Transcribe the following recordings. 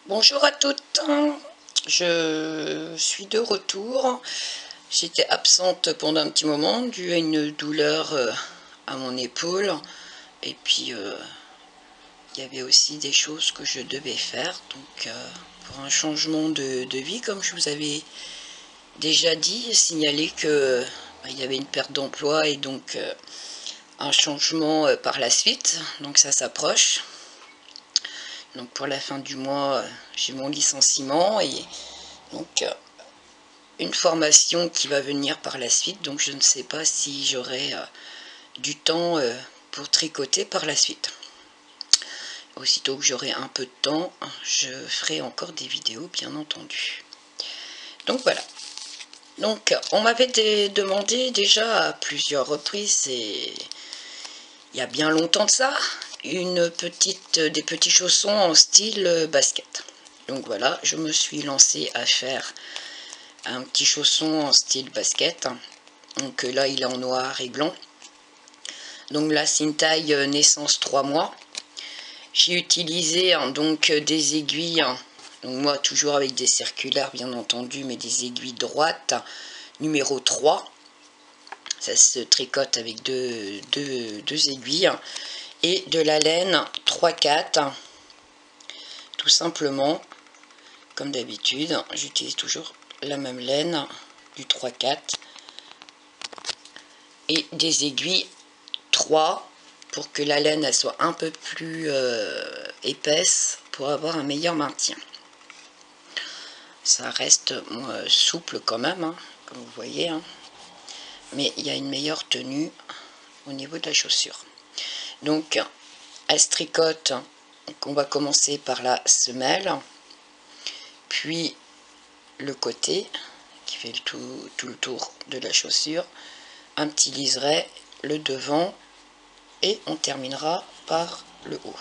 Bonjour à toutes, je suis de retour. J'étais absente pendant un petit moment dû à une douleur à mon épaule, et puis il y avait aussi des choses que je devais faire, donc pour un changement de vie, comme je vous avais déjà dit, signaler que il y avait une perte d'emploi et donc un changement par la suite, donc ça s'approche. Donc pour la fin du mois, j'ai mon licenciement et donc une formation qui va venir par la suite. Donc je ne sais pas si j'aurai du temps pour tricoter par la suite. Aussitôt que j'aurai un peu de temps, je ferai encore des vidéos, bien entendu. Donc voilà. Donc on m'avait demandé déjà à plusieurs reprises, et il y a bien longtemps de ça, des petits chaussons en style basket. Donc voilà, je me suis lancée à faire un petit chausson en style basket. Donc là il est en noir et blanc. Donc là c'est une taille naissance 3 mois. J'ai utilisé donc des aiguilles, donc moi toujours avec des circulaires bien entendu, mais des aiguilles droites numéro 3. Ça se tricote avec deux aiguilles, et de la laine 3-4, tout simplement. Comme d'habitude, j'utilise toujours la même laine du 3-4 et des aiguilles 3 pour que la laine elle soit un peu plus épaisse pour avoir un meilleur maintien. Ça reste souple quand même, hein, comme vous voyez, hein, mais il y a une meilleure tenue au niveau de la chaussure. Donc elle se tricote, donc on va commencer par la semelle, puis le côté qui fait tout le tour de la chaussure, un petit liseré, le devant, et on terminera par le haut.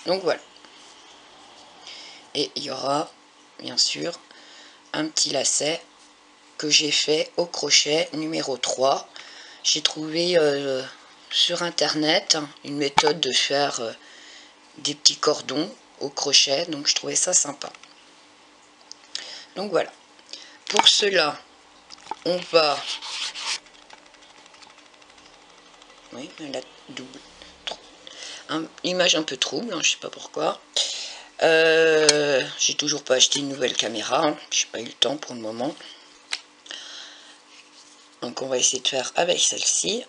Donc voilà. Et il y aura bien sûr un petit lacet que j'ai fait au crochet numéro 3. J'ai trouvé sur internet une méthode de faire des petits cordons au crochet, donc je trouvais ça sympa. Donc voilà. Pour cela, on va... Oui, la double... Image un peu trouble, hein, je sais pas pourquoi. J'ai toujours pas acheté une nouvelle caméra, hein, j'ai pas eu le temps pour le moment. Donc on va essayer de faire avec celle-ci.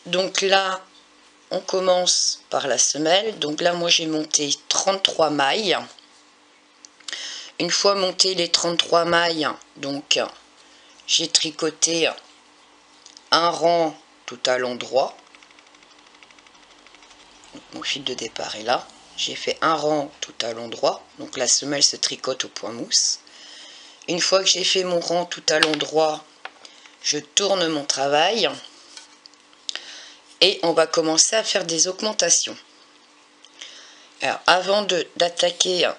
Donc là, on commence par la semelle. Donc là, moi j'ai monté 33 mailles. Une fois monté les 33 mailles, donc j'ai tricoté un rang tout à l'endroit. Mon fil de départ est là. J'ai fait un rang tout à l'endroit. Donc la semelle se tricote au point mousse. Une fois que j'ai fait mon rang tout à l'endroit, je tourne mon travail. Et on va commencer à faire des augmentations. Alors avant d'attaquer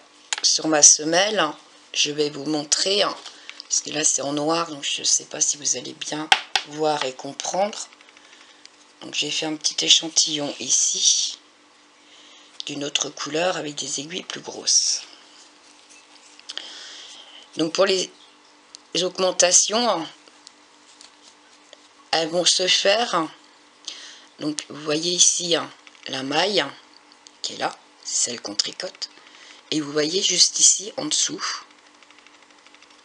sur ma semelle, je vais vous montrer, parce que là c'est en noir, donc je ne sais pas si vous allez bien voir et comprendre. Donc j'ai fait un petit échantillon ici, d'une autre couleur avec des aiguilles plus grosses. Donc pour les augmentations, elles vont se faire, donc vous voyez ici la maille qui est là, c'est celle qu'on tricote, et vous voyez juste ici en dessous,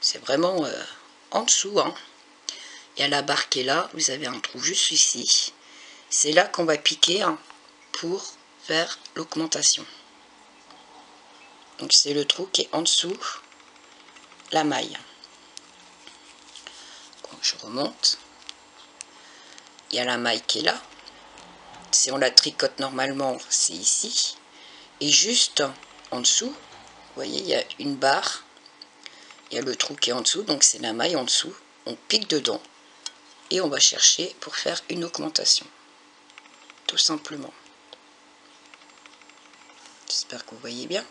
c'est vraiment en dessous, hein. Il y a la barre qui est là, vous avez un trou juste ici, c'est là qu'on va piquer pour faire l'augmentation. Donc c'est le trou qui est en dessous la maille. Donc je remonte, il y a la maille qui est là, si on la tricote normalement c'est ici, et juste en dessous, vous voyez il y a une barre, il y a le trou qui est en dessous, donc c'est la maille en dessous, on pique dedans et on va chercher pour faire une augmentation, tout simplement. J'espère que vous voyez bien.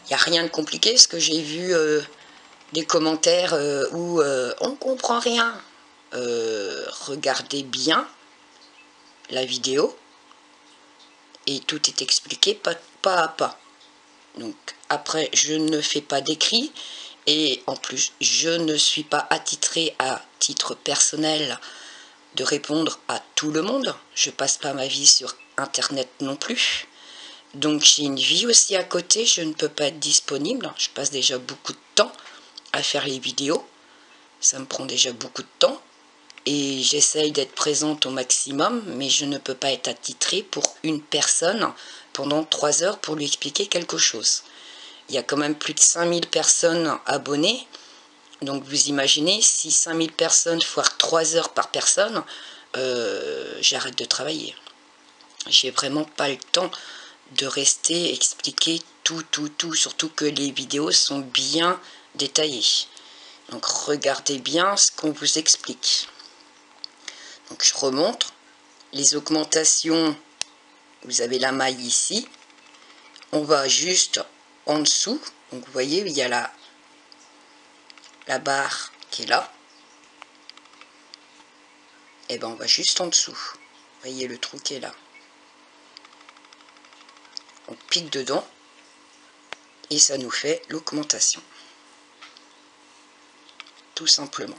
Il n'y a rien de compliqué, parce que j'ai vu des commentaires où on ne comprend rien. Regardez bien la vidéo et tout est expliqué pas à pas. Donc après, je ne fais pas d'écrit et en plus, je ne suis pas attitrée à titre personnel de répondre à tout le monde. Je passe pas ma vie sur internet non plus. Donc j'ai une vie aussi à côté, je ne peux pas être disponible. Je passe déjà beaucoup de temps à faire les vidéos. Ça me prend déjà beaucoup de temps. Et j'essaye d'être présente au maximum, mais je ne peux pas être attitrée pour une personne pendant 3 heures pour lui expliquer quelque chose. Il y a quand même plus de 5000 personnes abonnées. Donc vous imaginez, si 5000 personnes foirent 3 heures par personne, j'arrête de travailler. J'ai vraiment pas le temps de rester expliquer tout, surtout que les vidéos sont bien détaillées. Donc regardez bien ce qu'on vous explique. Donc je remontre. Les augmentations, vous avez la maille ici. On va juste en dessous. Donc vous voyez, il y a la barre qui est là. Et ben on va juste en dessous. Vous voyez le trou qui est là. On pique dedans et ça nous fait l'augmentation. Tout simplement.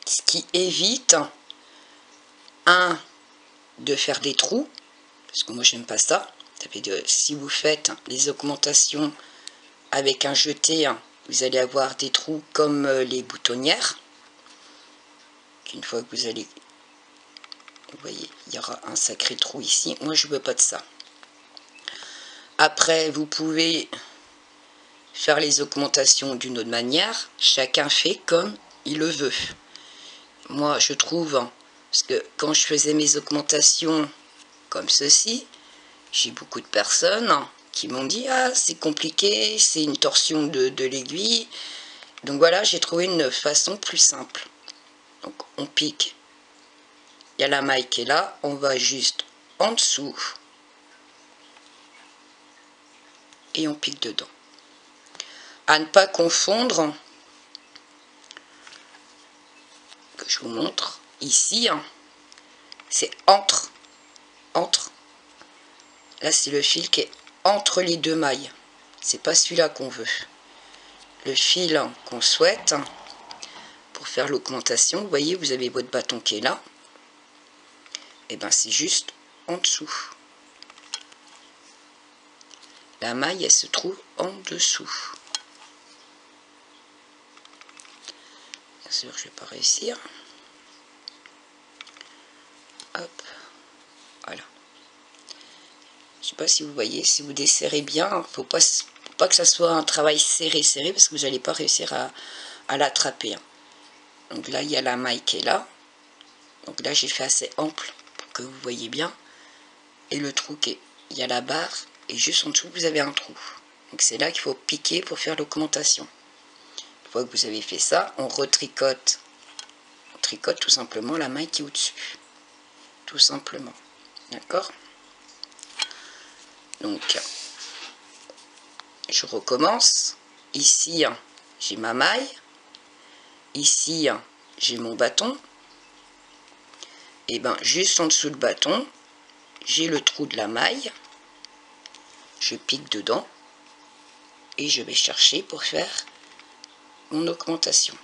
Ce qui évite, de faire des trous, parce que moi j'aime pas ça. Si vous faites les augmentations avec un jeté, vous allez avoir des trous comme les boutonnières. Une fois que vous allez, vous voyez, il y aura un sacré trou ici. Moi je veux pas de ça. Après vous pouvez faire les augmentations d'une autre manière. Chacun fait comme il le veut. Moi je trouve, parce que quand je faisais mes augmentations comme ceci, j'ai beaucoup de personnes qui m'ont dit « Ah, c'est compliqué, c'est une torsion de l'aiguille. » Donc voilà, j'ai trouvé une façon plus simple. Donc on pique. Il y a la maille qui est là, on va juste en dessous. Et on pique dedans. À ne pas confondre, que je vous montre, ici, c'est entre. Là, c'est le fil qui est entre les deux mailles. C'est pas celui-là qu'on veut. Le fil qu'on souhaite pour faire l'augmentation, vous voyez, vous avez votre bâton qui est là. Et ben c'est juste en dessous. La maille, elle se trouve en dessous. Bien sûr, je vais pas réussir. Hop, voilà. Je sais pas si vous voyez, si vous desserrez bien, faut pas que ça soit un travail serré, parce que vous n'allez pas réussir à l'attraper. Donc là, il y a la maille qui est là. Donc là, j'ai fait assez ample pour que vous voyez bien. Et le trou qui est, il y a la barre, et juste en dessous, vous avez un trou. Donc c'est là qu'il faut piquer pour faire l'augmentation. Une fois que vous avez fait ça, on retricote. On tricote tout simplement la maille qui est au-dessus. Tout simplement. D'accord ? Donc, je recommence. Ici, j'ai ma maille. Ici, j'ai mon bâton. Et bien, juste en dessous du bâton, j'ai le trou de la maille. Je pique dedans. Et je vais chercher pour faire mon augmentation.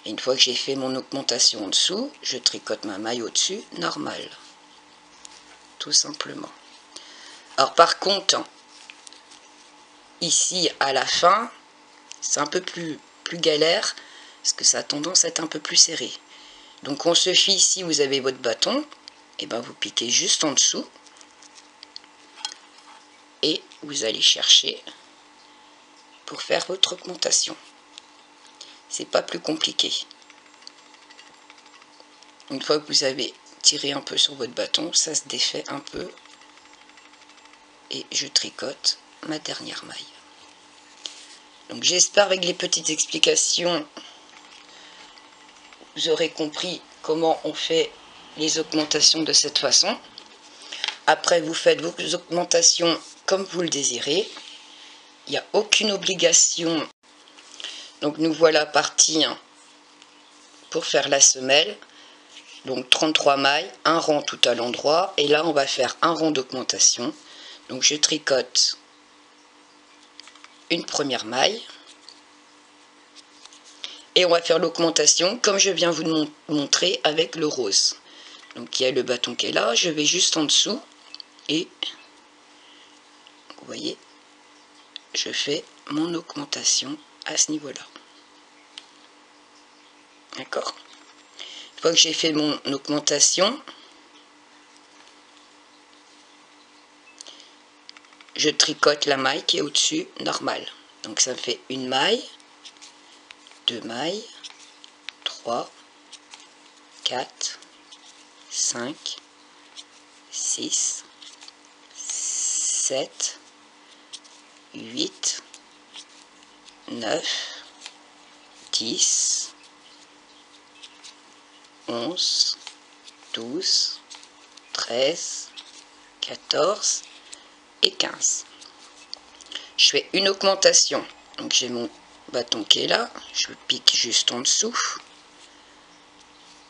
Et une fois que j'ai fait mon augmentation en dessous, je tricote ma maille au-dessus, normal. Tout simplement. Alors par contre, ici à la fin, c'est un peu plus galère, parce que ça a tendance à être un peu plus serré. Donc on se fie, si vous avez votre bâton, et ben vous piquez juste en dessous, et vous allez chercher pour faire votre augmentation. C'est pas plus compliqué. Une fois que vous avez tiré un peu sur votre bâton, ça se défait un peu. Et je tricote ma dernière maille. Donc j'espère avec les petites explications, vous aurez compris comment on fait les augmentations de cette façon. Après, vous faites vos augmentations comme vous le désirez. Il n'y a aucune obligation. Donc nous voilà partis pour faire la semelle. Donc 33 mailles, un rang tout à l'endroit, et là on va faire un rang d'augmentation. Donc je tricote une première maille, et on va faire l'augmentation comme je viens vous montrer avec le rose. Donc il y a le bâton qui est là, je vais juste en dessous, et vous voyez, je fais mon augmentation à ce niveau-là. D'accord? Une fois que j'ai fait mon augmentation, je tricote la maille qui est au-dessus, normale. Donc ça me fait une maille, 2 mailles, 3, 4, 5, 6, 7, 8, 9, 10, 11, 12, 13, 14 et 15. Je fais une augmentation. Donc j'ai mon bâton qui est là, je pique juste en dessous.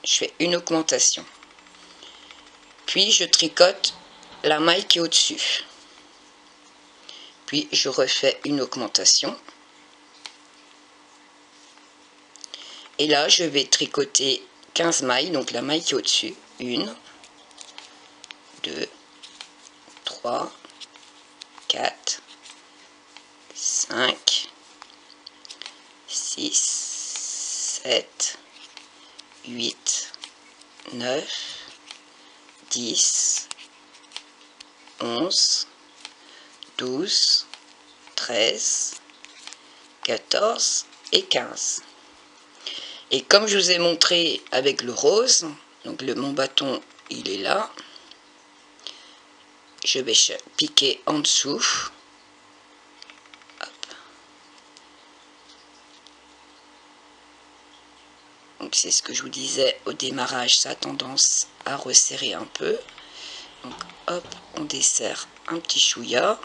Je fais une augmentation. Puis je tricote la maille qui est au-dessus. Puis je refais une augmentation. Et là, je vais tricoter 15 mailles, donc la maille qui est au-dessus. 1, 2, 3, 4, 5, 6, 7, 8, 9, 10, 11, 12, 13, 14 et 15. Et comme je vous ai montré avec le rose, donc mon bâton il est là, je vais piquer en dessous. Hop. Donc c'est ce que je vous disais au démarrage, ça a tendance à resserrer un peu. Donc hop, on desserre un petit chouïa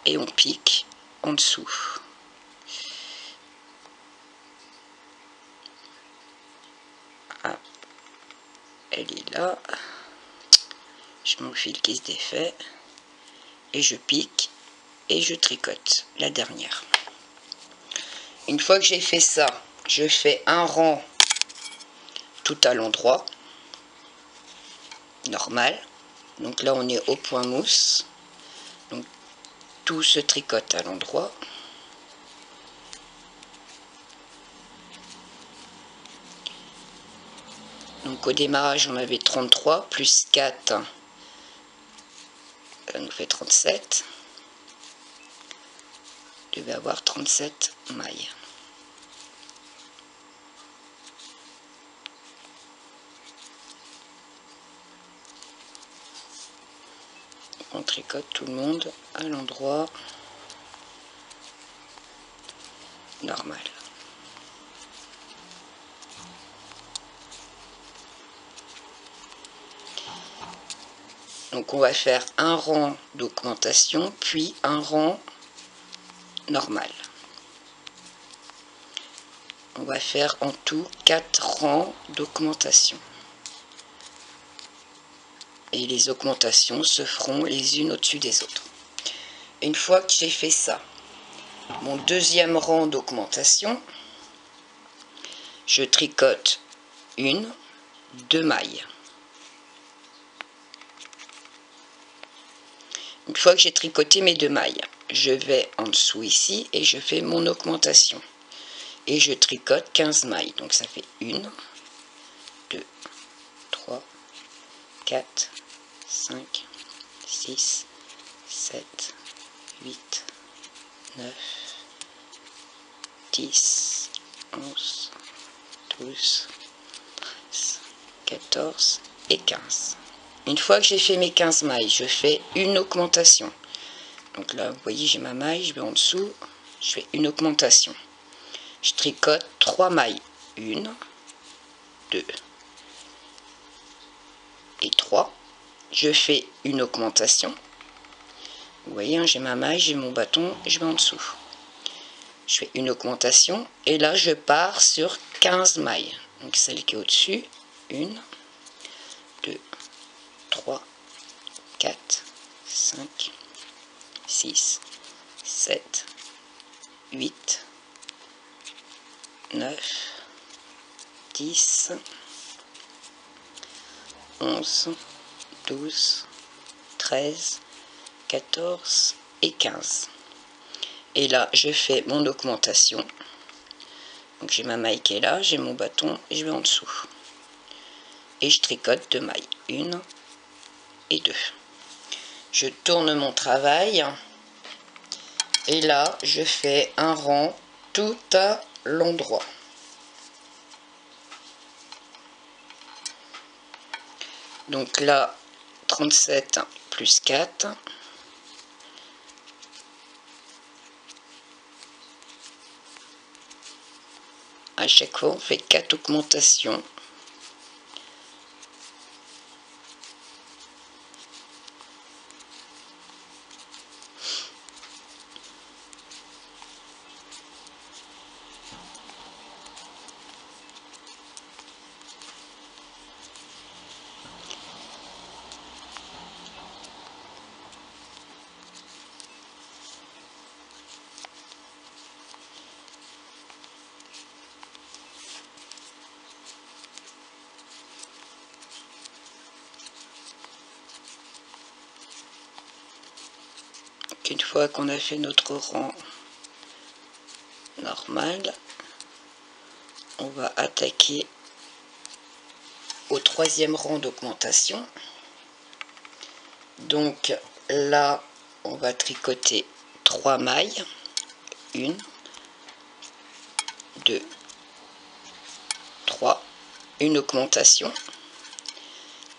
et on pique en dessous. Ah, elle est là. Je mon fil qui se défait et je pique et je tricote la dernière. Une fois que j'ai fait ça, je fais un rang tout à l'endroit, normal. Donc là on est au point mousse, donc tout se tricote à l'endroit. Donc au démarrage on avait 33 plus 4, ça nous fait 37. Je vais avoir 37 mailles. On tricote tout le monde à l'endroit normal. Donc on va faire un rang d'augmentation puis un rang normal. On va faire en tout 4 rangs d'augmentation. Et les augmentations se feront les unes au-dessus des autres. Une fois que j'ai fait ça, mon deuxième rang d'augmentation, je tricote 1, 2 mailles. Une fois que j'ai tricoté mes 2 mailles, je vais en dessous ici et je fais mon augmentation. Et je tricote 15 mailles. Donc ça fait 1, 2, 3, 4, 5, 6, 7, 8, 9, 10, 11, 12, 13, 14 et 15. Une fois que j'ai fait mes 15 mailles, je fais une augmentation. Donc là, vous voyez, j'ai ma maille, je vais en dessous, je fais une augmentation. Je tricote 3 mailles. 1, 2 et 3. Je fais une augmentation. Vous voyez, hein, j'ai ma maille, j'ai mon bâton, je vais en dessous. Je fais une augmentation et là je pars sur 15 mailles. Donc celle qui est au-dessus, 1, 2, 3, 4, 5, 6, 7, 8, 9, 10, 11, 12, 13, 14 et 15. Et là, je fais mon augmentation. Donc j'ai ma maille qui est là, j'ai mon bâton et je vais en dessous. Et je tricote 2 mailles, 1 et 2. Je tourne mon travail. Et là, je fais un rang tout à l'endroit. Donc là, 37 plus 4. À chaque fois, on fait 4 augmentations. Une fois qu'on a fait notre rang normal, on va attaquer au 3e rang d'augmentation. Donc là, on va tricoter 3 mailles, 1, 2, 3, une augmentation,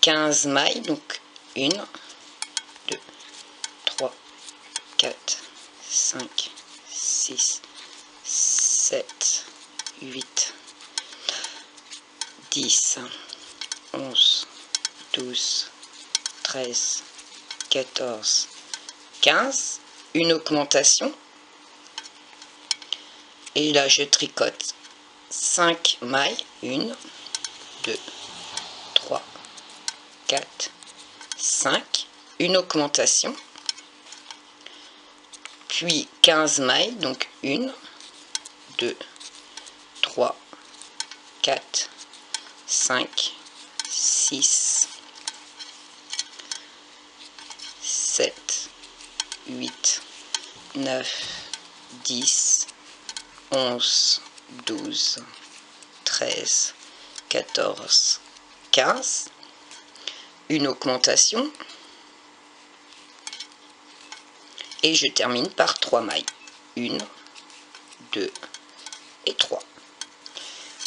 15 mailles, donc 1, 2, 3, 4, 5, 6, 7, 8, 10, 11, 12, 13, 14, 15, une augmentation. Et là, je tricote 5 mailles, 1, 2, 3, 4, 5, une augmentation. Puis 15 mailles, donc 1, 2, 3, 4, 5, 6, 7, 8, 9, 10, 11, 12, 13, 14, 15, une augmentation, et je termine par 3 mailles, 1, 2 et 3.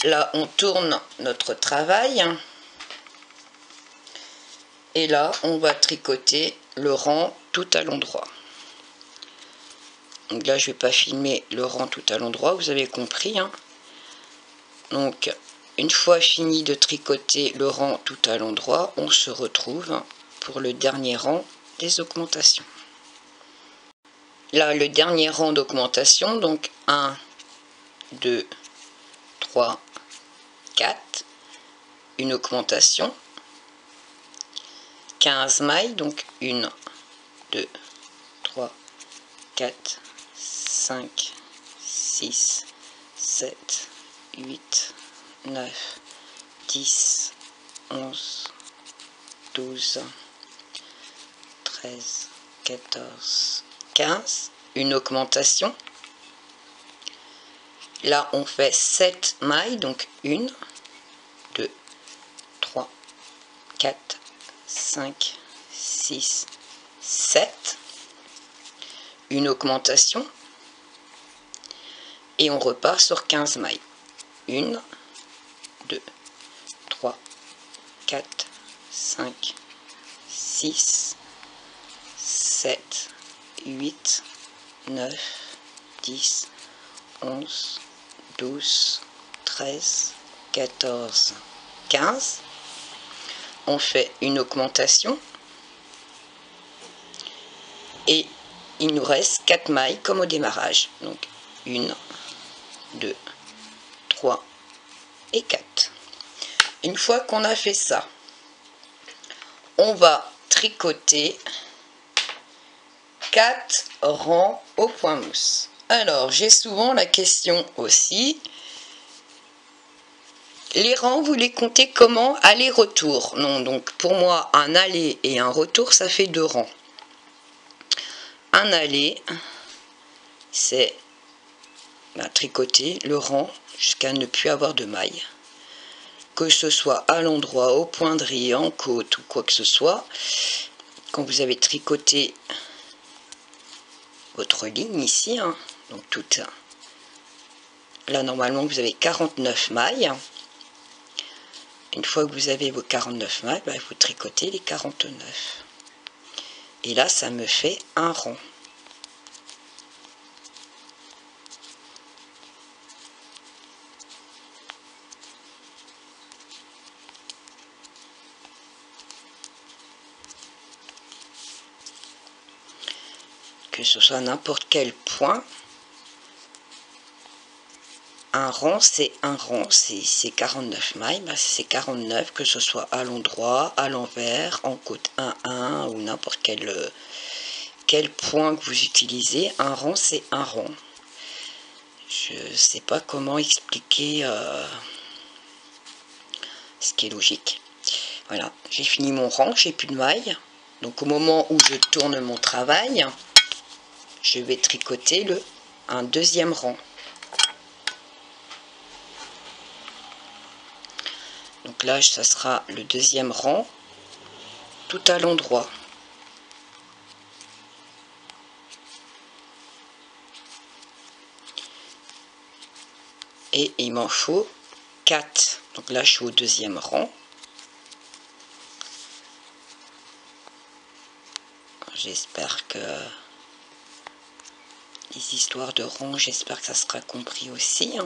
Là, on tourne notre travail, et là, on va tricoter le rang tout à l'endroit. Donc là, je ne vais pas filmer le rang tout à l'endroit, vous avez compris, hein. Donc, une fois fini de tricoter le rang tout à l'endroit, on se retrouve pour le dernier rang des augmentations. Là, le dernier rang d'augmentation, donc 1, 2, 3, 4, une augmentation, 15 mailles, donc 1, 2, 3, 4, 5, 6, 7, 8, 9, 10, 11, 12, 13, 14, 15, une augmentation. Là, on fait 7 mailles, donc 1, 2, 3, 4, 5, 6, 7, une augmentation, et on repart sur 15 mailles. 1, 2, 3, 4, 5, 6, 7, 8, 9, 10, 11, 12, 13, 14, 15. On fait une augmentation. Et il nous reste 4 mailles comme au démarrage. Donc 1, 2, 3 et 4. Une fois qu'on a fait ça, on va tricoter 4 rangs au point mousse. Alors, j'ai souvent la question aussi, les rangs, vous les comptez comment? Aller-retour. Non, donc pour moi, un aller et un retour, ça fait 2 rangs. Un aller, c'est tricoter le rang jusqu'à ne plus avoir de mailles. Que ce soit à l'endroit, au point de riz, en côte ou quoi que ce soit, quand vous avez tricoté votre ligne ici, hein, donc toute, là normalement vous avez 49 mailles. Une fois que vous avez vos 49 mailles, vous tricotez les 49. Et là, ça me fait un rang. Que ce soit n'importe quel point, un rang, c'est un rang, c'est 49 mailles, c'est 49, que ce soit à l'endroit, à l'envers, en côte 1-1 ou n'importe quel point que vous utilisez, un rang, c'est un rang. Je ne sais pas comment expliquer ce qui est logique. Voilà, j'ai fini mon rang, j'ai plus de mailles. Donc au moment où je tourne mon travail, je vais tricoter un deuxième rang. Donc là, ça sera le deuxième rang, tout à l'endroit. Et il m'en faut 4. Donc là, je suis au deuxième rang. J'espère que les histoires de rang, j'espère que ça sera compris aussi.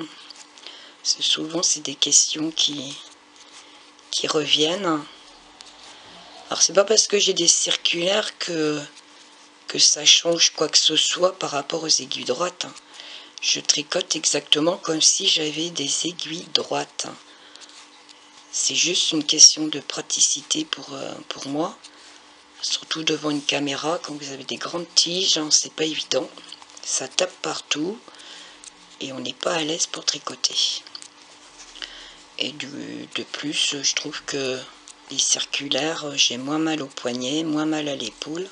Parce que souvent, c'est des questions qui reviennent. Alors, c'est pas parce que j'ai des circulaires que ça change quoi que ce soit par rapport aux aiguilles droites. Je tricote exactement comme si j'avais des aiguilles droites. C'est juste une question de praticité pour moi. Surtout devant une caméra, quand vous avez des grandes tiges, c'est pas évident. Ça tape partout et on n'est pas à l'aise pour tricoter. Et de plus, je trouve que les circulaires, j'ai moins mal au poignet, moins mal à l'épaule.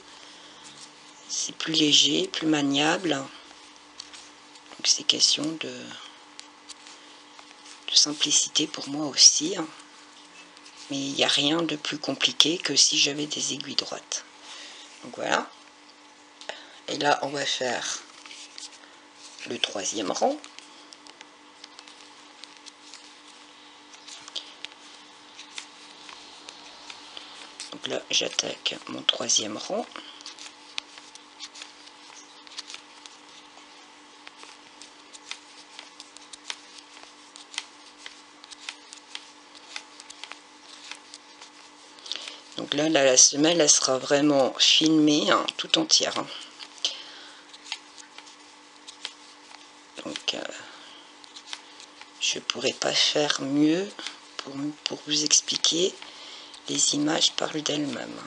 C'est plus léger, plus maniable. Donc c'est question de simplicité pour moi aussi. Mais il n'y a rien de plus compliqué que si j'avais des aiguilles droites. Donc voilà. Et là, on va faire le troisième rang. Donc là, j'attaque mon troisième rang. Donc là, la semelle, elle sera vraiment filmée, tout entière. Donc, je ne pourrais pas faire mieux pour vous expliquer. Les images parlent d'elles-mêmes.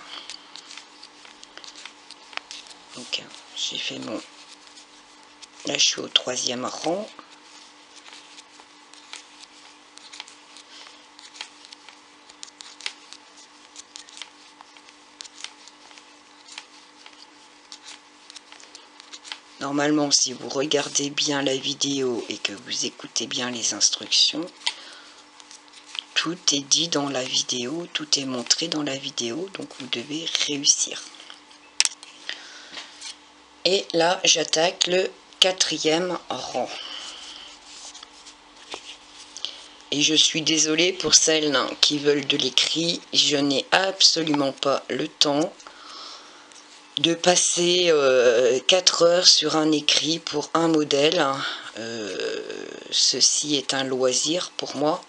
Donc, j'ai fait mon... Là, je suis au troisième rang. Normalement, si vous regardez bien la vidéo et que vous écoutez bien les instructions, tout est dit dans la vidéo, tout est montré dans la vidéo, donc vous devez réussir. Et là, j'attaque le quatrième rang. Et je suis désolée pour celles qui veulent de l'écrit, je n'ai absolument pas le temps de passer 4 heures sur un écrit pour un modèle. Ceci est un loisir pour moi.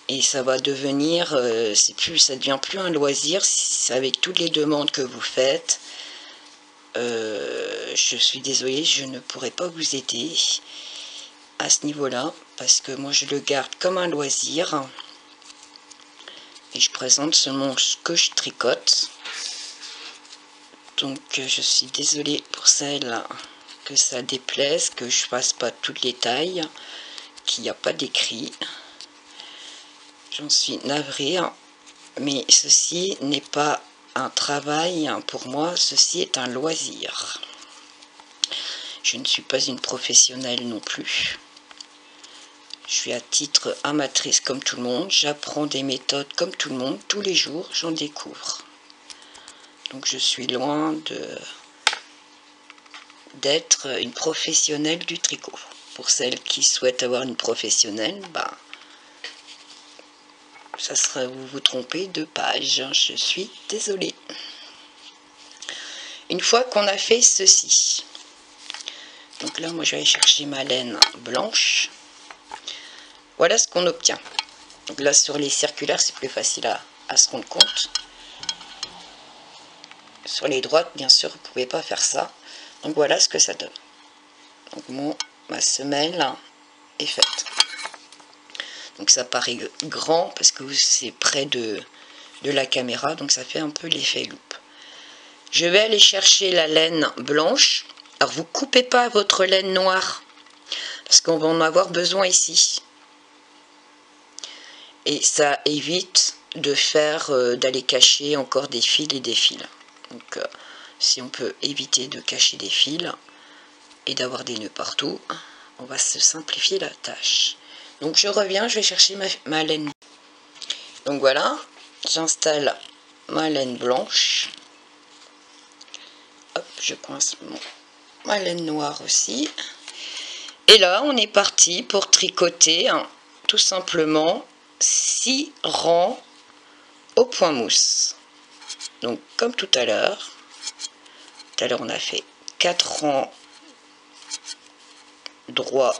Et ça va devenir, ça devient plus un loisir, avec toutes les demandes que vous faites. Je suis désolée, je ne pourrai pas vous aider à ce niveau-là, parce que moi je le garde comme un loisir. et je présente seulement ce que je tricote. Donc je suis désolée pour celle que ça déplaise, que je fasse pas toutes les tailles, qu'il n'y a pas d'écrit. J'en suis navrée, mais ceci n'est pas un travail pour moi, ceci est un loisir. Je ne suis pas une professionnelle non plus. Je suis à titre amatrice comme tout le monde, j'apprends des méthodes comme tout le monde, tous les jours j'en découvre. Donc je suis loin d'être une professionnelle du tricot. Pour celles qui souhaitent avoir une professionnelle, ça serait vous vous trompez de page, je suis désolée. Une fois qu'on a fait ceci, donc là moi je vais aller chercher ma laine blanche, voilà ce qu'on obtient. Donc là sur les circulaires c'est plus facile à se rendre compte. Sur les droites bien sûr vous ne pouvez pas faire ça. Donc voilà ce que ça donne. Donc ma semelle est faite. Donc ça paraît grand parce que c'est près de la caméra, donc ça fait un peu l'effet loupe. Je vais aller chercher la laine blanche. Alors vous coupez pas votre laine noire parce qu'on va en avoir besoin ici. Et ça évite de faire d'aller cacher encore des fils et des fils. Donc si on peut éviter de cacher des fils et d'avoir des nœuds partout, on va se simplifier la tâche. Donc je reviens, je vais chercher ma laine. Donc voilà, j'installe ma laine blanche. Hop, je coince ma laine noire aussi. Et là, on est parti pour tricoter tout simplement 6 rangs au point mousse. Donc comme tout à l'heure on a fait 4 rangs droits.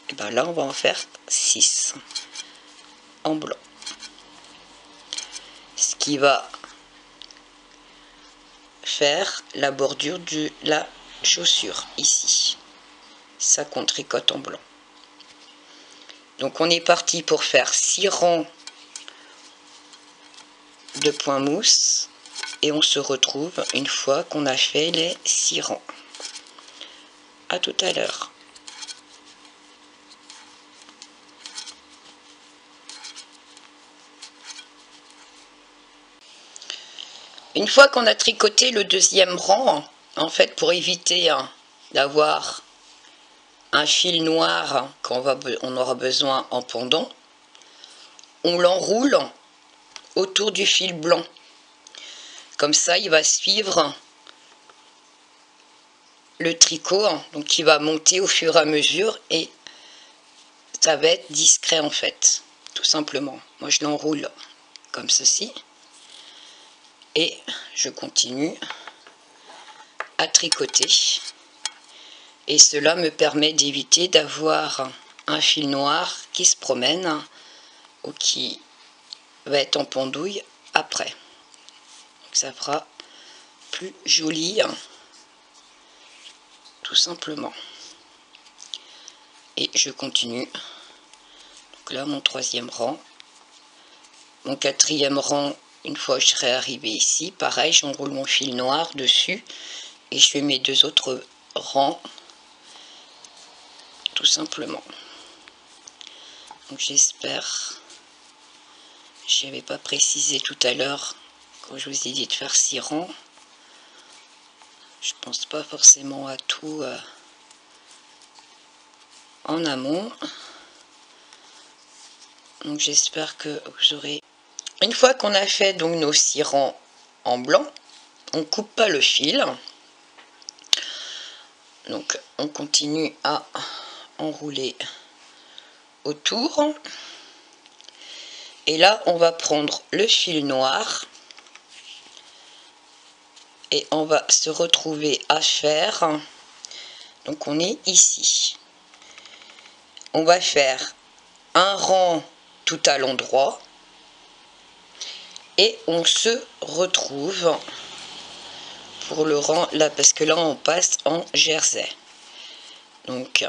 Et bien là, on va en faire 6 en blanc. Ce qui va faire la bordure de la chaussure ici. Ça qu'on tricote en blanc. Donc on est parti pour faire 6 rangs de point mousse et on se retrouve une fois qu'on a fait les 6 rangs. À tout à l'heure. Une fois qu'on a tricoté le deuxième rang, en fait pour éviter d'avoir un fil noir qu'on aura besoin en pendant, on l'enroule autour du fil blanc. Comme ça, il va suivre le tricot, donc il va monter au fur et à mesure et ça va être discret en fait, tout simplement. Moi je l'enroule comme ceci et je continue à tricoter. Et cela me permet d'éviter d'avoir un fil noir qui se promène ou qui va être en pendouille après. Donc ça fera plus joli, tout simplement. Et je continue. Donc là, mon troisième rang. Mon quatrième rang, une fois que je serai arrivé ici, pareil, j'enroule mon fil noir dessus et je fais mes 2 autres rangs. Tout simplement. Donc j'espère, je n'avais pas précisé tout à l'heure quand je vous ai dit de faire 6 rangs. Je pense pas forcément à tout en amont. Donc j'espère que vous aurez. Une fois qu'on a fait donc nos 6 rangs en blanc, on coupe pas le fil. Donc on continue à enrouler autour. Et là, on va prendre le fil noir et on va se retrouver à faire. Donc on est ici. On va faire un rang tout à l'endroit et on se retrouve pour le rang là, parce que là on passe en jersey. Donc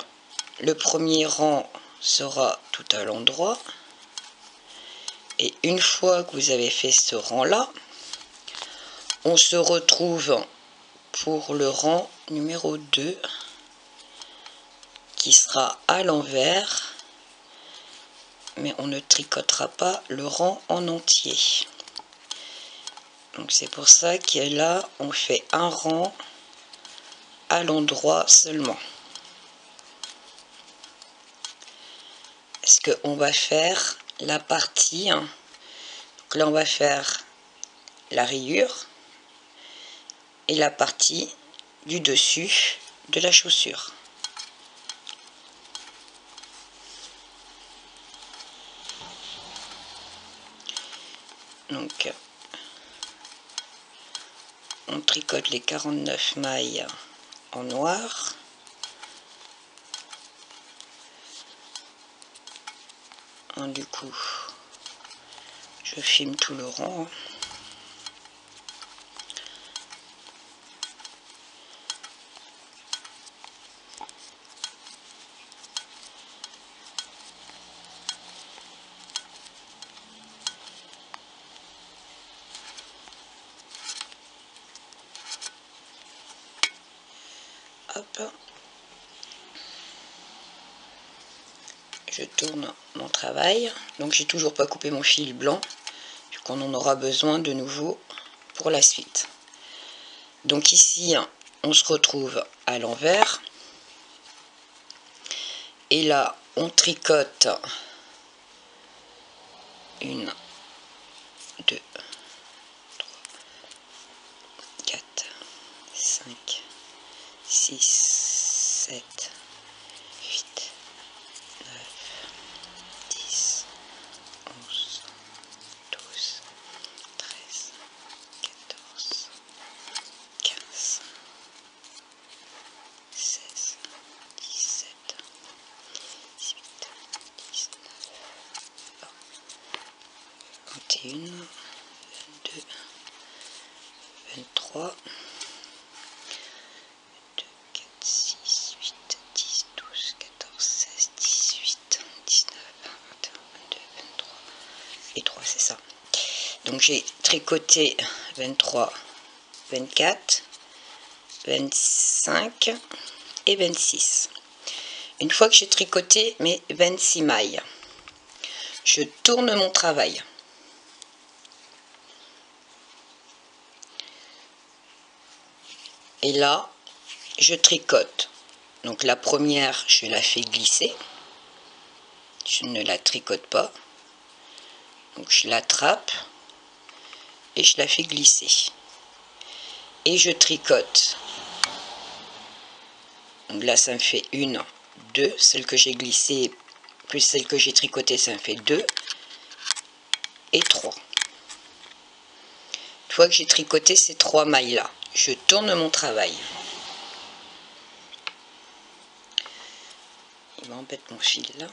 le premier rang sera tout à l'endroit Et une fois que vous avez fait ce rang là, on se retrouve pour le rang numéro 2 qui sera à l'envers, mais on ne tricotera pas le rang en entier. Donc c'est pour ça que là on fait un rang à l'endroit seulement. Parce qu'on va faire la partie, donc là on va faire la rayure et la partie du dessus de la chaussure. Donc on tricote les 49 mailles en noir. Du coup, je filme tout le rang. Hop. Je tourne mon travail. Donc j'ai toujours pas coupé mon fil blanc, vu qu'on en aura besoin de nouveau pour la suite. Donc ici, on se retrouve à l'envers. Et là, on tricote 1, 2, 3, 4, 5, 6, 7, 8, 9, 10, 11, 12, 13, 14, 15, 16, 17, 18, 19, 20, 21, 22, 23, 2, 4, 6, 8, 10, 12, 14, 16, 18, 19, 21, 22, 23 et 3, c'est ça. Donc j'ai tricoté 23, 24, 25 et 26. Une fois que j'ai tricoté mes 26 mailles, je tourne mon travail. Et là, je tricote. Donc la première, je la fais glisser. Je ne la tricote pas. Donc je l'attrape et je la fais glisser. Et je tricote. Donc là, ça me fait 1, 2. Celle que j'ai glissée plus celle que j'ai tricotée, ça me fait 2 et 3. Une fois que j'ai tricoté ces 3 mailles là, je tourne mon travail. Il m'embête mon fil là.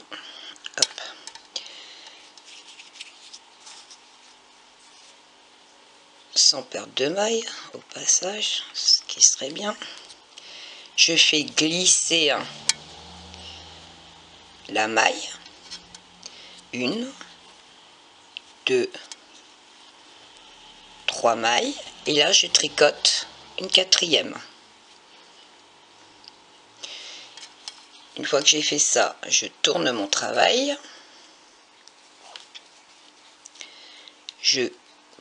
Hop. Sans perdre de mailles au passage, ce qui serait bien. Je fais glisser la maille. 1, 2, 3 mailles. Et là, je tricote une 4e. Une fois que j'ai fait ça, je tourne mon travail. Je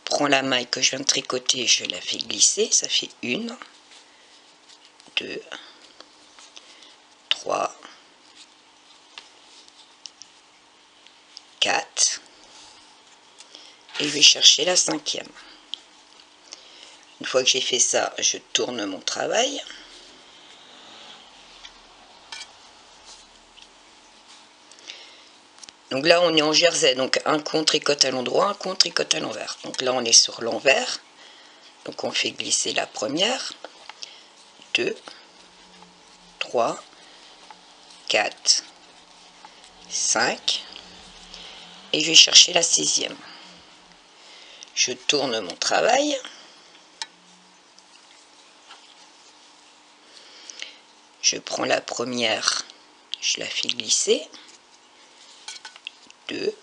prends la maille que je viens de tricoter, je la fais glisser. Ça fait 1, 2, 3, 4. Et je vais chercher la 5e. Une fois que j'ai fait ça, je tourne mon travail. Donc là, on est en jersey. Donc un coup, on tricote à l'endroit, un coup, on tricote à l'envers. Donc là, on est sur l'envers. Donc on fait glisser la première. 2, 3, 4, 5. Et je vais chercher la 6e. Je tourne mon travail. Je prends la première, je la fais glisser. 2,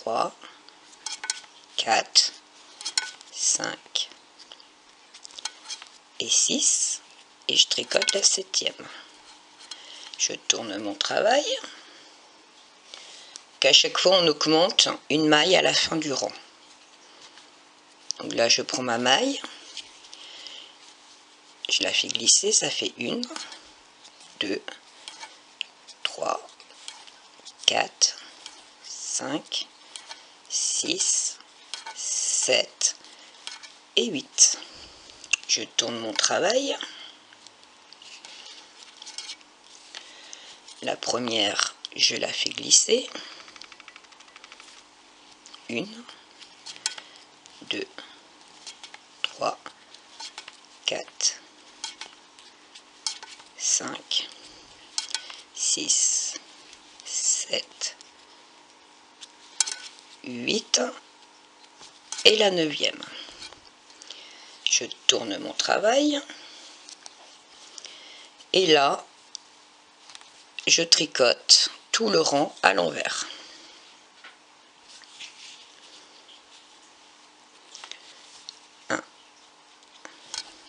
3, 4, 5 et 6, et je tricote la 7e. Je tourne mon travail, qu'à chaque fois on augmente une maille à la fin du rang. Donc là je prends ma maille, je la fais glisser, ça fait 1, 2, 3, 4, 5, 6, 7 et 8. Je tourne mon travail. La première, je la fais glisser. 1, 2, 3, 4, 5, 6, 7, 8 et la 9e. Je tourne mon travail et là, je tricote tout le rang à l'envers.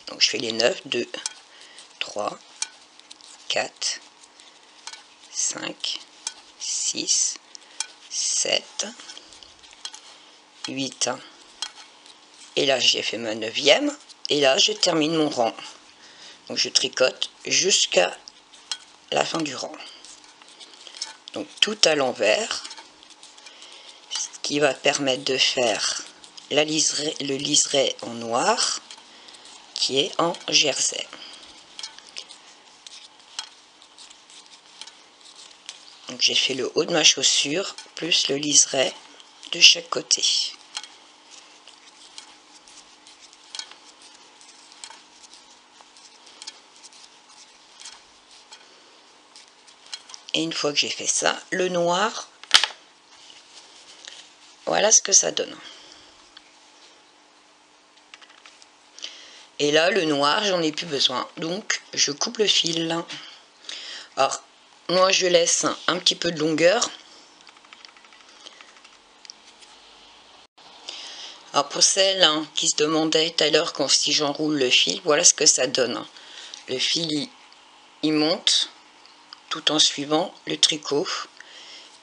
Donc je fais les 9, 2, 3, 4, 5, 6, 7, 8. Et là j'ai fait ma 9e. Et là je termine mon rang. Donc je tricote jusqu'à la fin du rang. Donc tout à l'envers. Ce qui va permettre de faire le liseré en noir, qui est en jersey. Donc j'ai fait le haut de ma chaussure plus le liseré de chaque côté. Et une fois que j'ai fait ça, le noir, voilà ce que ça donne. Et là, le noir, j'en ai plus besoin. Donc, je coupe le fil. Alors, moi, je laisse un petit peu de longueur. Alors, pour celles qui se demandaient tout à l'heure si j'enroule le fil, voilà ce que ça donne. Le fil, il monte tout en suivant le tricot.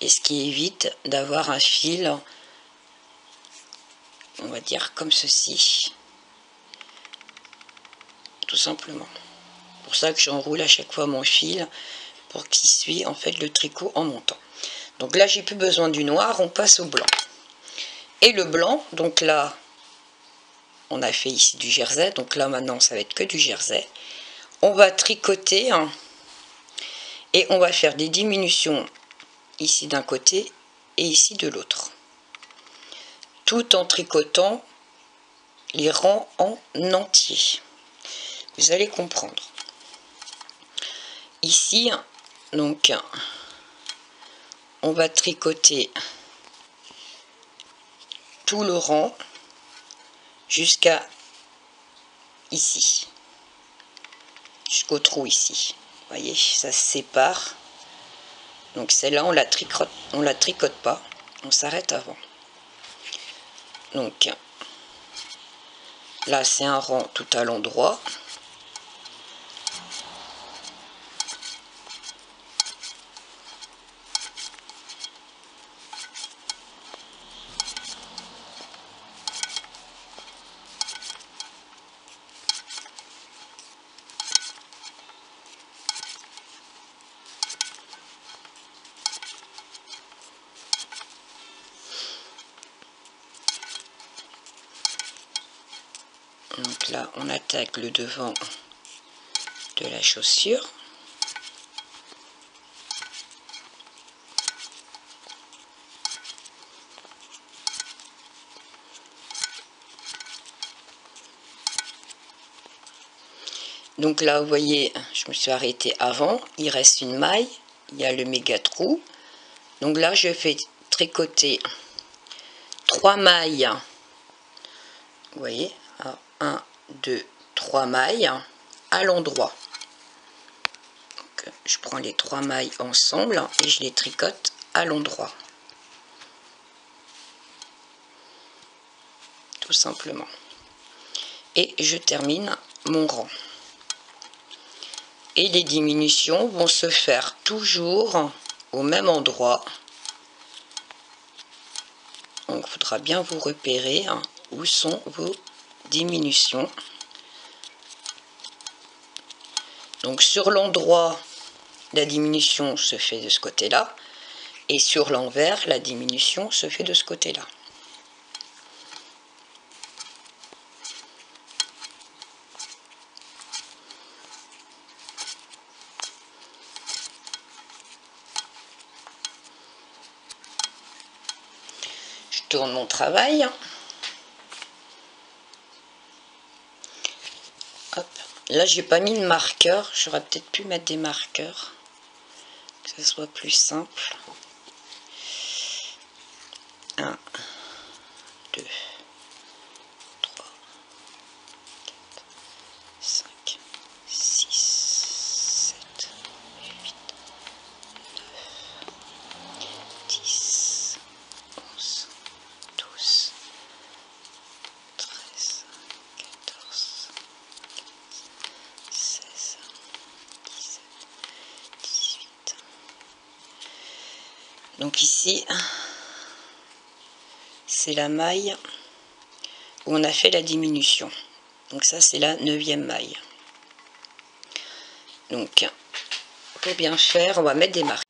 Et ce qui évite d'avoir un fil, on va dire comme ceci. Tout simplement. C'est pour ça que j'enroule à chaque fois mon fil pour qu'il suive en fait le tricot en montant. Donc là j'ai plus besoin du noir, on passe au blanc. Et le blanc, donc là on a fait ici du jersey, donc là maintenant ça va être que du jersey. On va tricoter et on va faire des diminutions ici d'un côté et ici de l'autre, tout en tricotant les rangs en entier. Vous allez comprendre. Ici, donc, on va tricoter tout le rang jusqu'à ici, jusqu'au trou ici. Vous voyez, ça se sépare. Donc celle-là, on la tricote pas, on s'arrête avant. Donc là, c'est un rang tout à l'endroit. Donc là, on attaque le devant de la chaussure. Donc là, vous voyez, je me suis arrêtée avant. Il reste une maille. Il y a le méga trou. Donc là, je fais tricoter 3 mailles. Vous voyez, 1, 2, 3 mailles à l'endroit. Je prends les 3 mailles ensemble et je les tricote à l'endroit. tout simplement. Et je termine mon rang. Et les diminutions vont se faire toujours au même endroit. Donc il faudra bien vous repérer où sont vos diminutions. Donc sur l'endroit, la diminution se fait de ce côté-là, et sur l'envers, la diminution se fait de ce côté-là. Je tourne mon travail. Hop. Là, j'ai pas mis de marqueur. J'aurais peut-être pu mettre des marqueurs, que ce soit plus simple. 1, 2, 3, 4, 5, 6, 7, 8, 9, 10, 11, 12, 13, 14, 16, 17, 18. Donc ici, c'est la maille où on a fait la diminution. Donc ça, c'est la 9e maille. Donc, pour bien faire, on va mettre des marques.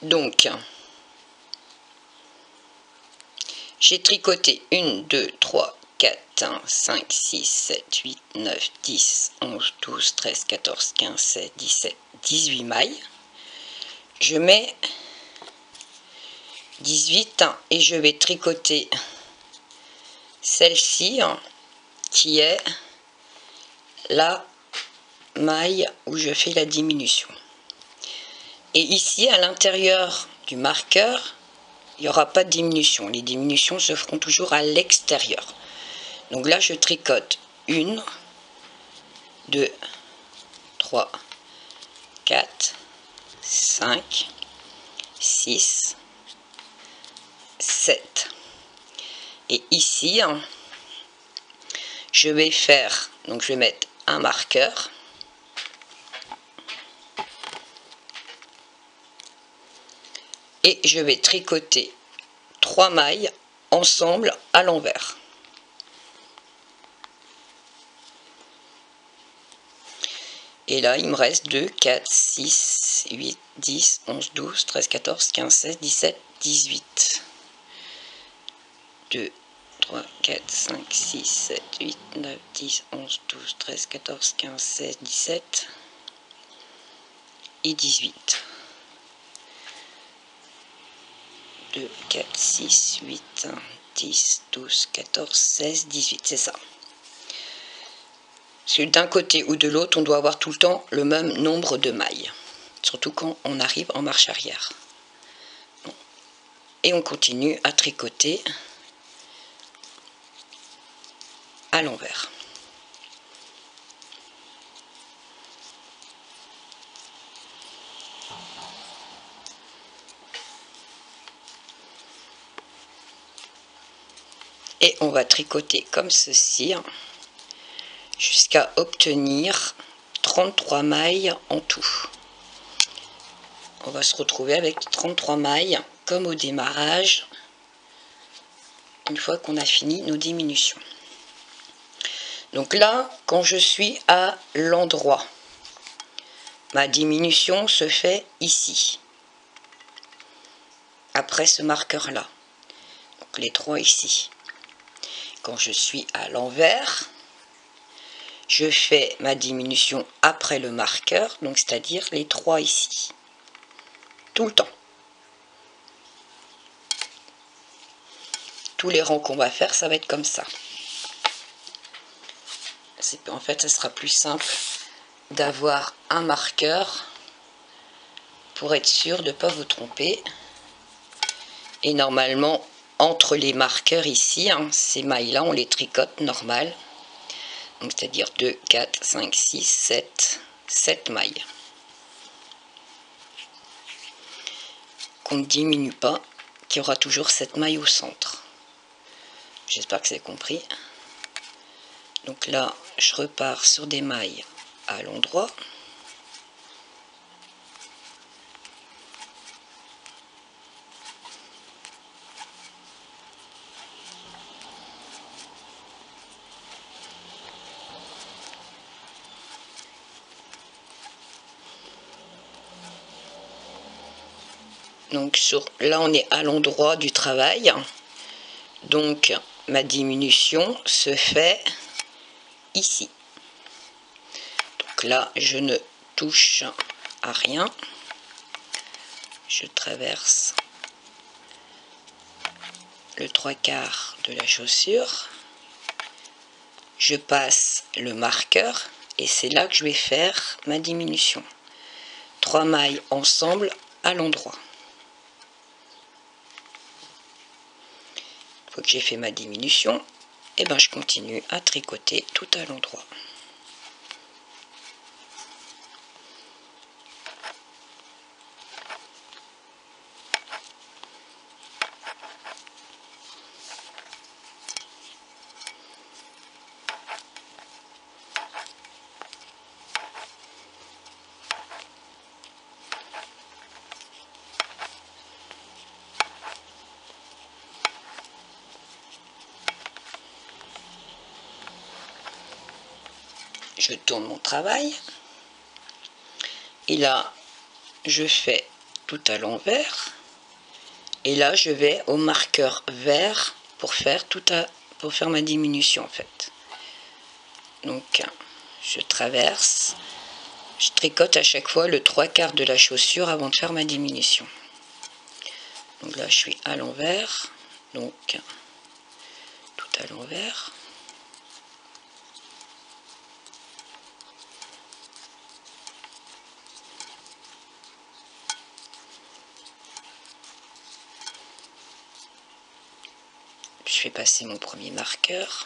Donc, j'ai tricoté 1, 2, 3, 4, 5, 6, 7, 8, 9, 10, 11, 12, 13, 14, 15, 16, 17, 18 mailles. Je mets 18 et je vais tricoter celle-ci qui est la maille où je fais la diminution. Et ici, à l'intérieur du marqueur, il n'y aura pas de diminution. Les diminutions se feront toujours à l'extérieur. Donc là, je tricote 1, 2, 3, 4, 5, 6, 7. Et ici, je vais faire, donc je vais mettre un marqueur. Et je vais tricoter 3 mailles ensemble à l'envers. Et là, il me reste 2, 4, 6, 8, 10, 11, 12, 13, 14, 15, 16, 17, 18. 2, 3, 4, 5, 6, 7, 8, 9, 10, 11, 12, 13, 14, 15, 16, 17 et 18. 2, 4, 6, 8, 10, 12, 14, 16, 18, c'est ça. Parce que d'un côté ou de l'autre, on doit avoir tout le temps le même nombre de mailles. Surtout quand on arrive en marche arrière. Bon. Et on continue à tricoter à l'envers. Et on va tricoter comme ceci jusqu'à obtenir 33 mailles en tout. On va se retrouver avec 33 mailles comme au démarrage, une fois qu'on a fini nos diminutions. Donc là, quand je suis à l'endroit, ma diminution se fait ici, après ce marqueur là, donc les 3 ici. Quand je suis à l'envers, je fais ma diminution après le marqueur, donc c'est-à-dire les 3 ici, tout le temps. Tous les rangs qu'on va faire, ça va être comme ça. En fait, ça sera plus simple d'avoir un marqueur pour être sûr de ne pas vous tromper. Et normalement, entre les marqueurs ici, ces mailles-là, on les tricote normal. Donc, c'est-à-dire 2, 4, 5, 6, 7 mailles. Qu'on ne diminue pas, qu'il y aura toujours cette maille au centre. J'espère que c'est compris. Donc là, je repars sur des mailles à l'endroit. Donc là, on est à l'endroit du travail. Donc ma diminution se fait ici. Donc là, je ne touche à rien. Je traverse le 3/4 de la chaussure. Je passe le marqueur et c'est là que je vais faire ma diminution. 3 mailles ensemble à l'endroit. Une fois que j'ai fait ma diminution, et ben je continue à tricoter tout à l'endroit. Je tourne mon travail et là je fais tout à l'envers et là je vais au marqueur vert pour faire ma diminution en fait. Donc je traverse, je tricote à chaque fois le 3/4 de la chaussure avant de faire ma diminution. Donc là je suis à l'envers, donc tout à l'envers. Je fais passer mon premier marqueur.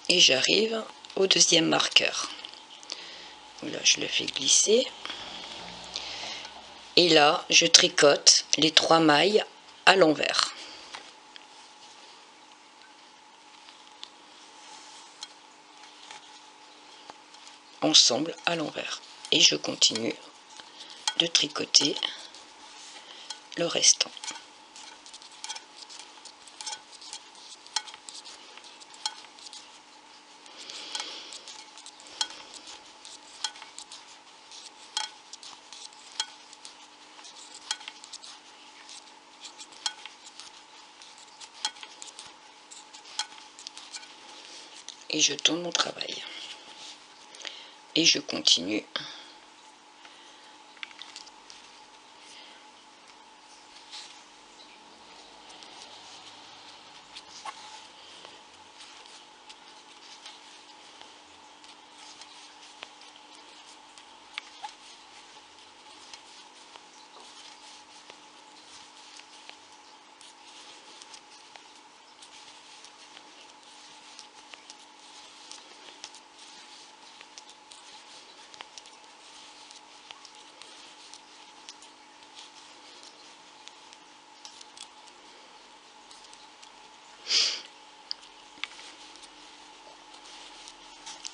Et j'arrive au deuxième marqueur. Donc là, je le fais glisser. Et là, je tricote les 3 mailles à l'envers. Ensemble à l'envers. Et je continue de tricoter le restant. Et je tourne mon travail. Et je continue.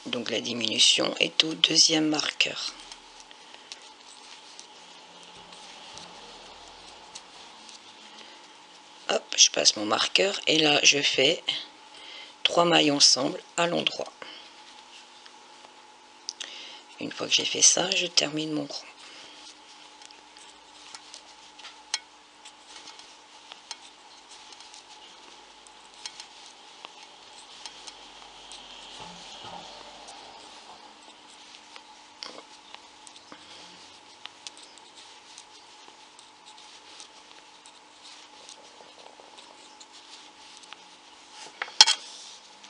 Donc la diminution est au deuxième marqueur. Hop, je passe mon marqueur et là je fais 3 mailles ensemble à l'endroit. Une fois que j'ai fait ça, je termine mon rond.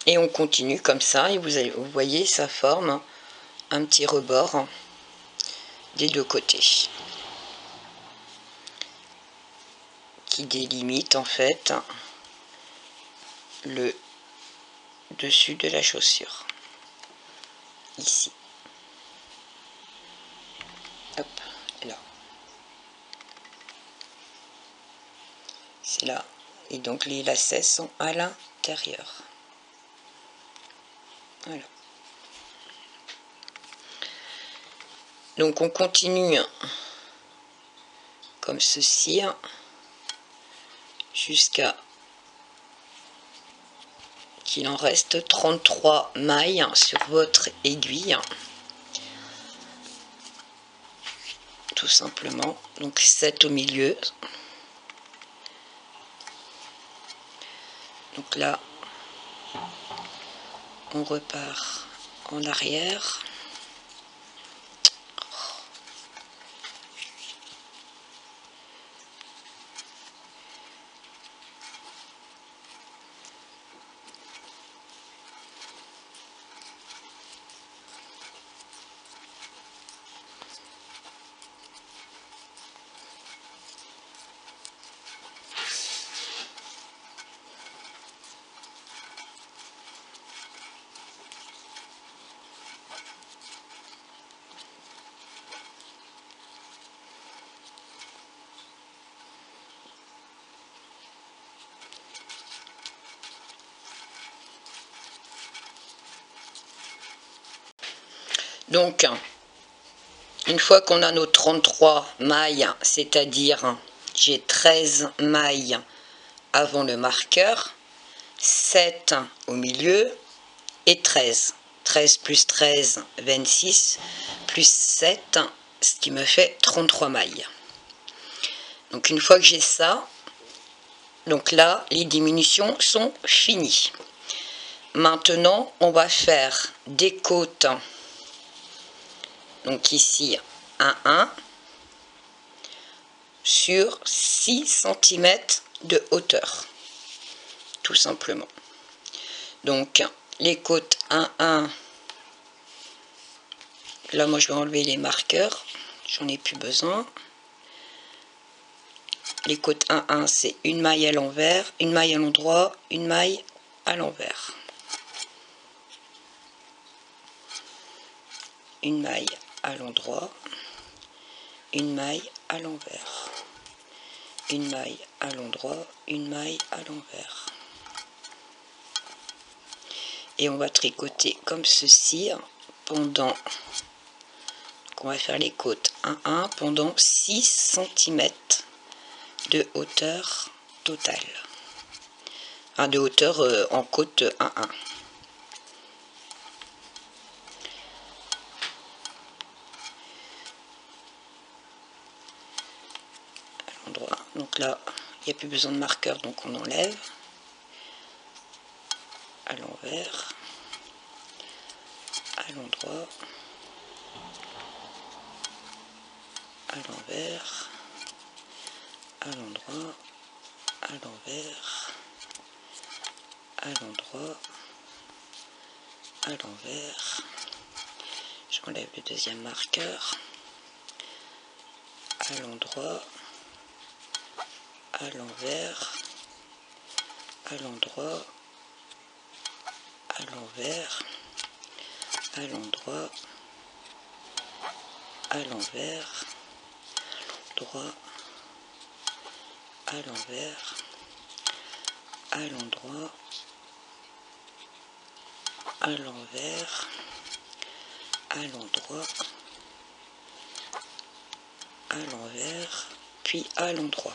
Et on continue comme ça et vous voyez ça forme un petit rebord des deux côtés qui délimite en fait le dessus de la chaussure. ici. Hop, là. C'est là. Et donc les lacets sont à l'intérieur. Voilà. Donc on continue comme ceci jusqu'à qu'il en reste 33 mailles sur votre aiguille. Tout simplement. Donc 7 au milieu. Donc là, on repart en arrière. Donc, une fois qu'on a nos 33 mailles, c'est-à-dire j'ai 13 mailles avant le marqueur, 7 au milieu et 13. 13 plus 13, 26, plus 7, ce qui me fait 33 mailles. Donc une fois que j'ai ça, donc là, les diminutions sont finies. Maintenant, on va faire des côtes. Donc ici, 1 sur 6 cm de hauteur. Tout simplement. Donc, les côtes 1, là, moi, je vais enlever les marqueurs. J'en ai plus besoin. Les côtes 1, c'est une maille à l'envers, une maille à l'endroit, une maille à l'envers. Une maille à l'endroit, une maille à l'envers, une maille à l'endroit, une maille à l'envers. Et on va tricoter comme ceci pendant, donc on va faire les côtes 1 pendant 6 cm de hauteur totale. Enfin, de hauteur en côte 1. Donc là, il n'y a plus besoin de marqueur, donc on enlève. À l'envers, à l'endroit, à l'envers, à l'endroit, à l'envers, à l'endroit, à l'envers. J'enlève le deuxième marqueur. À l'endroit, à l'envers, à l'endroit, à l'envers, à l'endroit, à l'envers, droit, à l'envers, à l'endroit, à l'envers, à l'endroit, à l'envers, puis à l'endroit.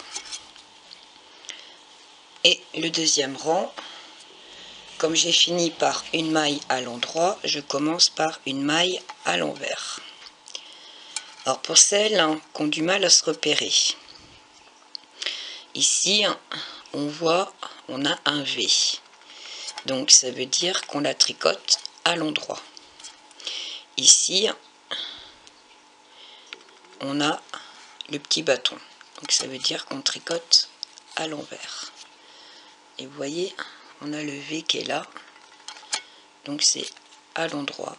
Et le deuxième rang, comme j'ai fini par une maille à l'endroit, je commence par une maille à l'envers. Alors pour celles qui ont du mal à se repérer, ici on voit, on a un V. Donc ça veut dire qu'on la tricote à l'endroit. Ici, on a le petit bâton. Donc ça veut dire qu'on tricote à l'envers. Et vous voyez, on a le V qui est là. Donc c'est à l'endroit.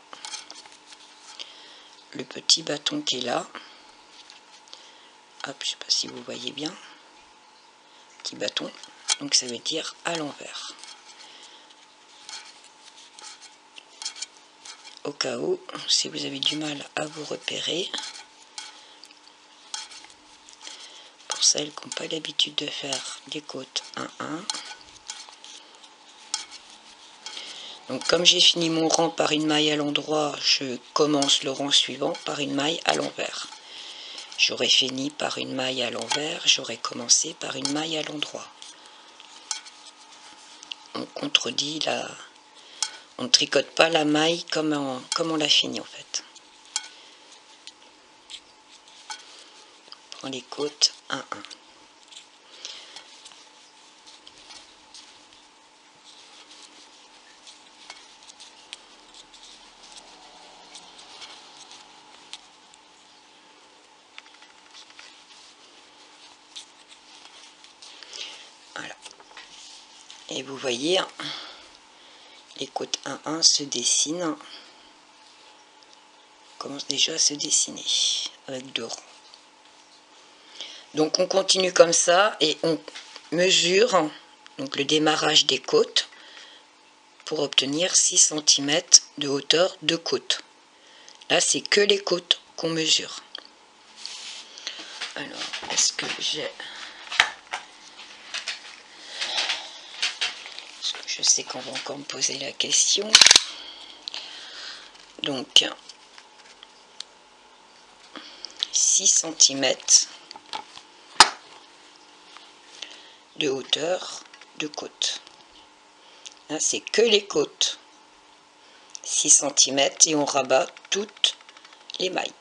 Le petit bâton qui est là. Hop, je ne sais pas si vous voyez bien. Petit bâton. Donc ça veut dire à l'envers. au cas où, si vous avez du mal à vous repérer. Pour celles qui n'ont pas l'habitude de faire des côtes 1-1. Donc comme j'ai fini mon rang par une maille à l'endroit, je commence le rang suivant par une maille à l'envers. J'aurais fini par une maille à l'envers, j'aurais commencé par une maille à l'endroit. On contredit la... On ne tricote pas la maille comme on l'a fini en fait. On prend les côtes 1-1. Voilà. Et vous voyez, les côtes 1-1 se dessinent. Commencent déjà à se dessiner avec 2 rangs. Donc on continue comme ça et on mesure donc le démarrage des côtes pour obtenir 6 cm de hauteur de côte. Là c'est que les côtes qu'on mesure. Alors est-ce que j'ai... Parce que je sais qu'on va encore me poser la question. Donc 6 cm de hauteur de côte. Là c'est que les côtes. 6 cm et on rabat toutes les mailles.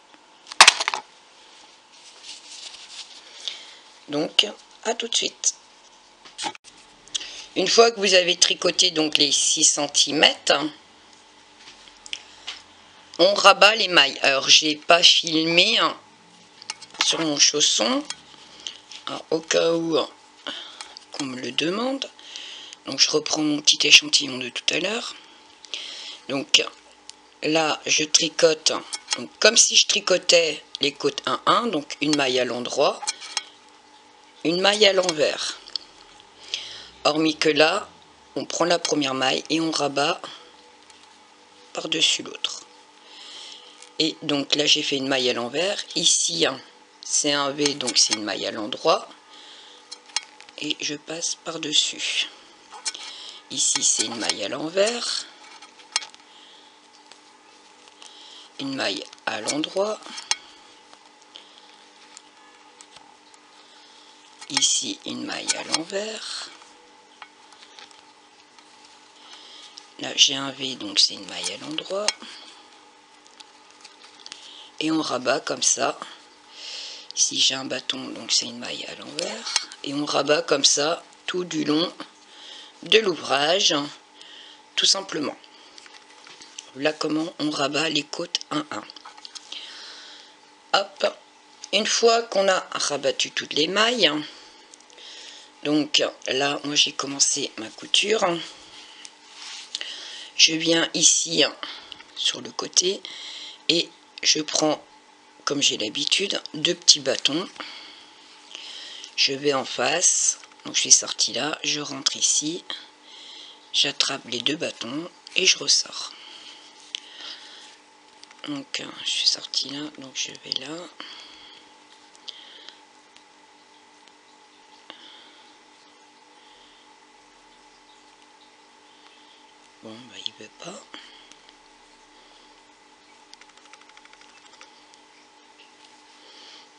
Donc à tout de suite. Une fois que vous avez tricoté donc les 6 cm, on rabat les mailles. Alors j'ai pas filmé sur mon chausson, alors, au cas où qu'on me le demande. Donc je reprends mon petit échantillon de tout à l'heure. Donc là je tricote donc, comme si je tricotais les côtes 1-1, donc une maille à l'endroit, une maille à l'envers. Hormis que là, on prend la première maille et on rabat par-dessus l'autre. Et donc là, j'ai fait une maille à l'envers. Ici, c'est un V, donc c'est une maille à l'endroit. Et je passe par-dessus. Ici, c'est une maille à l'envers. Une maille à l'endroit. Ici, une maille à l'envers. Là, j'ai un V, donc c'est une maille à l'endroit. Et on rabat comme ça. Ici, j'ai un bâton, donc c'est une maille à l'envers. Et on rabat comme ça tout du long de l'ouvrage, tout simplement. Là, comment on rabat les côtes 1-1. Hop, une fois qu'on a rabattu toutes les mailles, donc là, moi j'ai commencé ma couture. Je viens ici sur le côté et je prends, comme j'ai l'habitude, 2 petits bâtons. Je vais en face, donc je suis sorti là, je rentre ici, j'attrape les 2 bâtons et je ressors. Donc je suis sorti là, donc je vais là. Bon, bah il veut pas.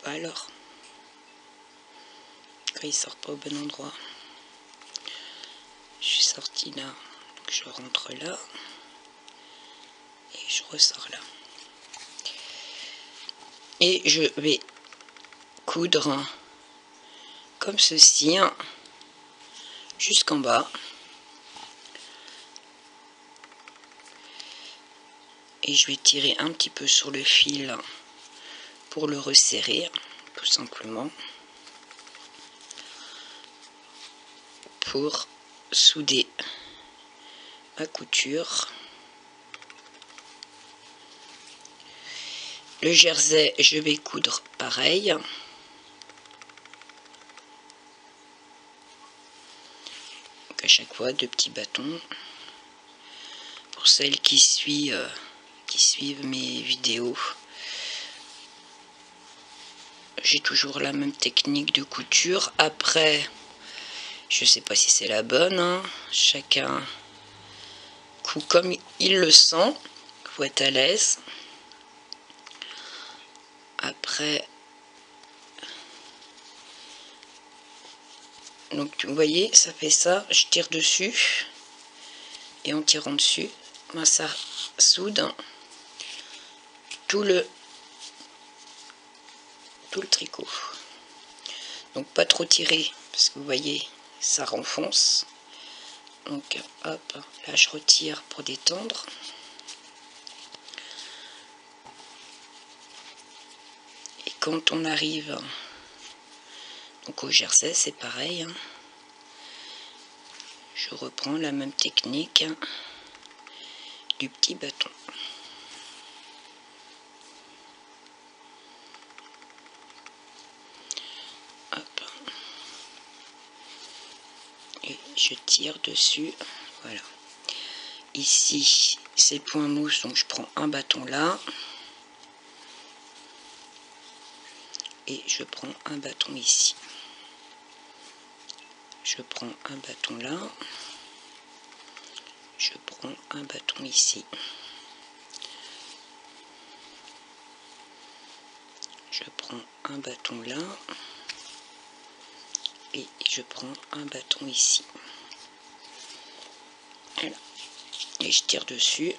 Alors, il sort pas au bon endroit. Je suis sorti là, donc je rentre là et je ressors là. Et je vais coudre comme ceci jusqu'en bas. Et je vais tirer un petit peu sur le fil pour le resserrer, tout simplement, pour souder ma couture. Le jersey, je vais coudre pareil. Donc à chaque fois 2 petits bâtons. Pour celles qui qui suivent mes vidéos. J'ai toujours la même technique de couture. Après, je sais pas si c'est la bonne, hein. Chacun coud comme il le sent. Faut être à l'aise. Après, donc vous voyez, ça fait ça. Je tire dessus et en tirant dessus, ben, ça soude tout le tricot. Donc pas trop tirer parce que vous voyez, ça renfonce. Donc hop, là je retire pour détendre. Et quand on arrive donc au jersey, c'est pareil, hein. Je reprends la même technique, hein, du petit bâton. Hop. Et je tire dessus, voilà. Ici, c'est point mousse, donc je prends un bâton là. Et je prends un bâton ici. Je prends un bâton là. Je prends un bâton ici. Je prends un bâton là. Et je prends un bâton ici. Voilà. Et je tire dessus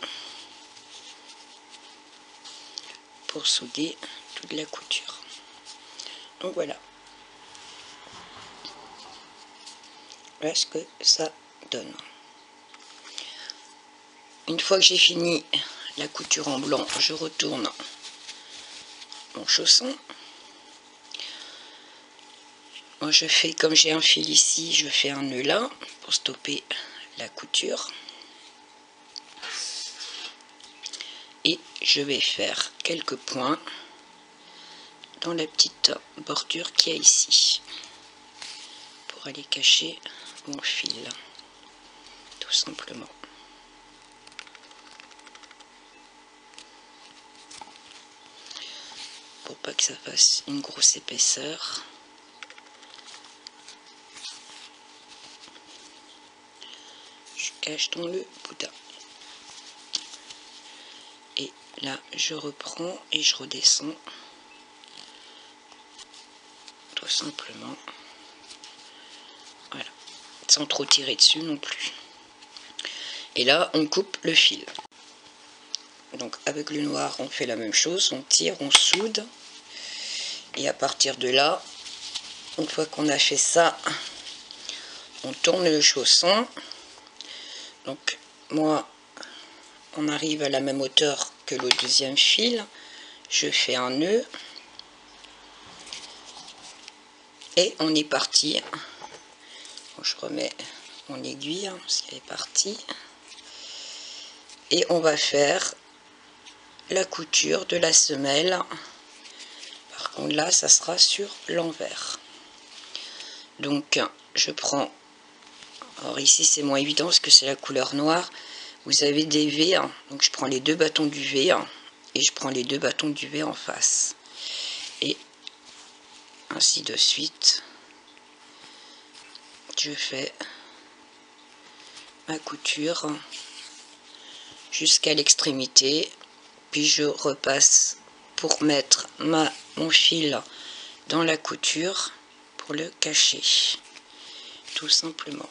pour souder toute la couture. Donc voilà. Voilà ce que ça donne. Une fois que j'ai fini la couture en blanc, je retourne mon chausson. Moi je fais, comme j'ai un fil ici, je fais un nœud là pour stopper la couture. Et je vais faire quelques points dans la petite bordure qu'il y a ici pour aller cacher mon fil, tout simplement. Pour pas que ça fasse une grosse épaisseur. Je cache dans le boudin. Et là, je reprends et je redescends. Tout simplement. Voilà. Sans trop tirer dessus non plus. Et là, on coupe le fil. Donc avec le noir, on fait la même chose. On tire, on soude. Et à partir de là, une fois qu'on a fait ça, on tourne le chausson. Donc moi, on arrive à la même hauteur que le deuxième fil. Je fais un nœud. Et on est parti. Bon, je remets mon aiguille parce qu'elle est partie. Et on va faire la couture de la semelle. Par contre là, ça sera sur l'envers. Donc je prends, alors ici c'est moins évident parce que c'est la couleur noire. Vous avez des V, hein, donc je prends les deux bâtons du V, hein, et je prends les deux bâtons du V en face. Et ainsi de suite. Je fais ma couture jusqu'à l'extrémité, puis je repasse pour mettre mon fil dans la couture pour le cacher, tout simplement.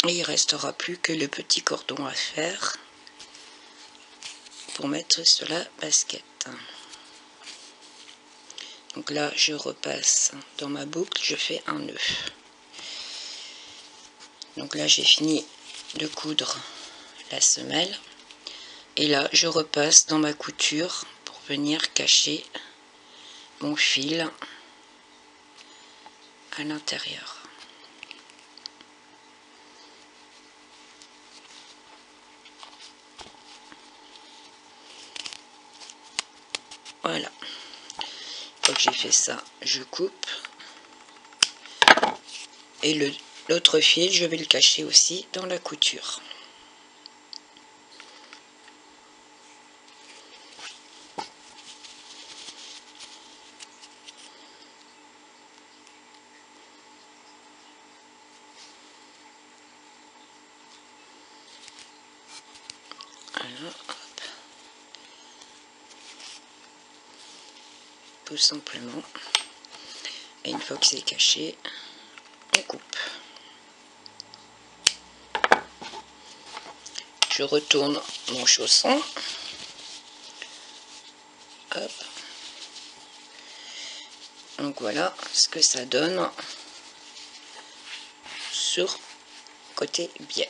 Et il ne restera plus que le petit cordon à faire pour mettre sur la basket. Donc là, je repasse dans ma boucle, je fais un nœud. Donc là, j'ai fini de coudre la semelle. Et là, je repasse dans ma couture pour venir cacher mon fil à l'intérieur. Voilà. Une fois que j'ai fait ça, je coupe. Et l'autre fil, je vais le cacher aussi dans la couture. Voilà, hop. Tout simplement. Et une fois que c'est caché, on coupe. Je retourne mon chausson. Hop. Donc voilà ce que ça donne sur côté biais.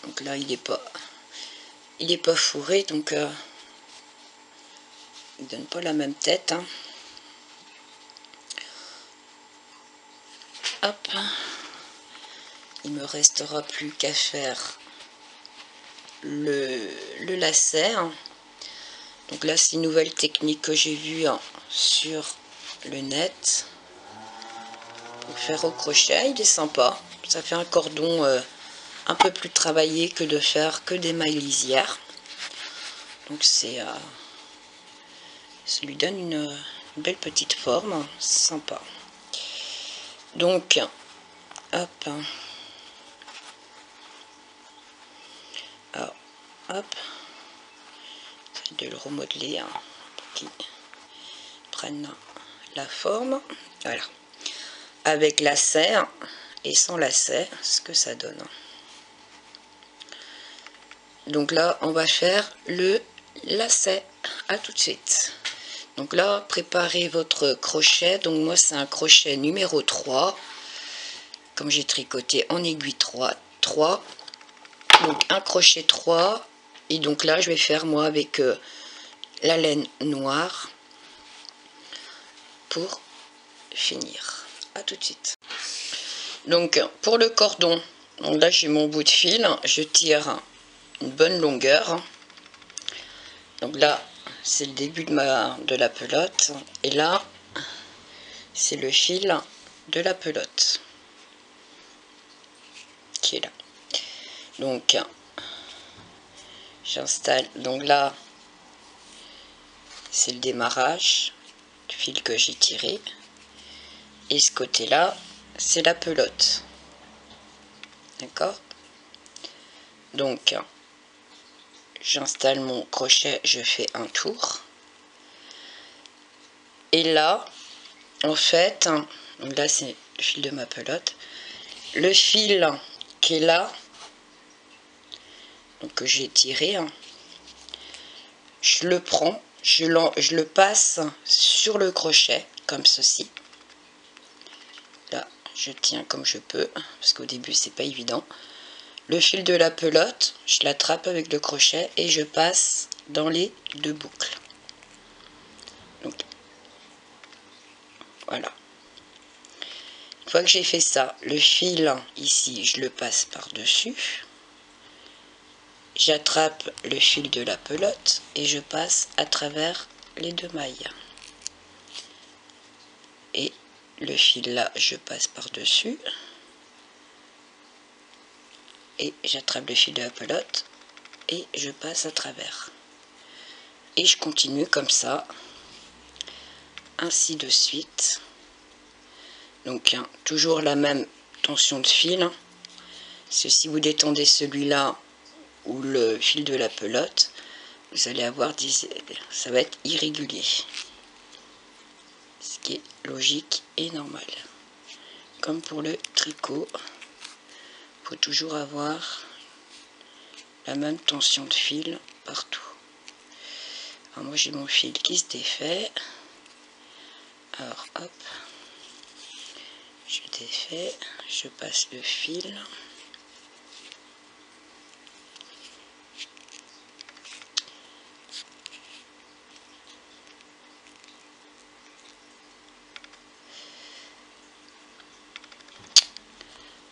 Donc là il est pas fourré, donc il donne pas la même tête, hein. Hop, il me restera plus qu'à faire le lacet. Donc là c'est une nouvelle technique que j'ai vue sur le net. Donc faire au crochet, il est sympa, ça fait un cordon un peu plus travaillé que de faire que des mailles lisières. Donc ça lui donne une belle petite forme, sympa. Donc hop, alors, hop, de le remodeler pour qu'il prenne la forme. Voilà, avec lacet et sans lacet, ce que ça donne. Donc là on va faire le lacet. À tout de suite. Donc là préparez votre crochet. Donc moi c'est un crochet numéro 3, comme j'ai tricoté en aiguille 3, donc un crochet 3. Et donc là je vais faire moi avec la laine noire pour finir. À tout de suite. Donc pour le cordon, donc là j'ai mon bout de fil, je tire une bonne longueur. Donc là c'est le début de la pelote, et là c'est le fil de la pelote qui est là. Donc j'installe, donc là c'est le démarrage du fil que j'ai tiré, et ce côté là c'est la pelote, d'accord. Donc j'installe mon crochet, je fais un tour, et là en fait, donc là c'est le fil de ma pelote, le fil qui est là, donc que j'ai tiré, je le prends, je le passe sur le crochet comme ceci. Là je tiens comme je peux parce qu'au début c'est pas évident. Le fil de la pelote, je l'attrape avec le crochet et je passe dans les deux boucles. Donc voilà. Une fois que j'ai fait ça, le fil ici je le passe par dessus, j'attrape le fil de la pelote et je passe à travers les deux mailles, et le fil là je passe par dessus et j'attrape le fil de la pelote et je passe à travers, et je continue comme ça, ainsi de suite. Donc toujours la même tension de fil. Si vous détendez celui-là ou le fil de la pelote, vous allez avoir ça va être irrégulier, ce qui est logique et normal. Comme pour le tricot, il faut toujours avoir la même tension de fil partout. Alors moi j'ai mon fil qui se défait, alors hop, je défais, je passe le fil,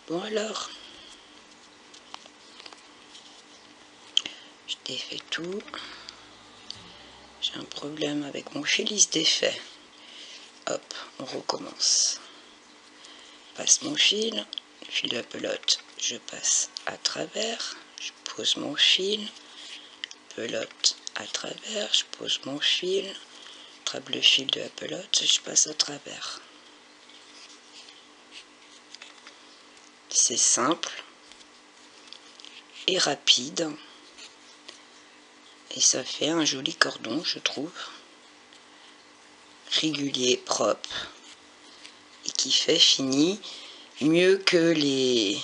bon alors je défait tout. J'ai un problème avec mon fil, il se défait. Hop, on recommence. Passe mon fil, le fil de la pelote, je passe à travers, je pose mon fil, pelote à travers, je pose mon fil, attrape le fil de la pelote, je passe à travers. C'est simple et rapide et ça fait un joli cordon, je trouve, régulier, propre et qui fait fini mieux que les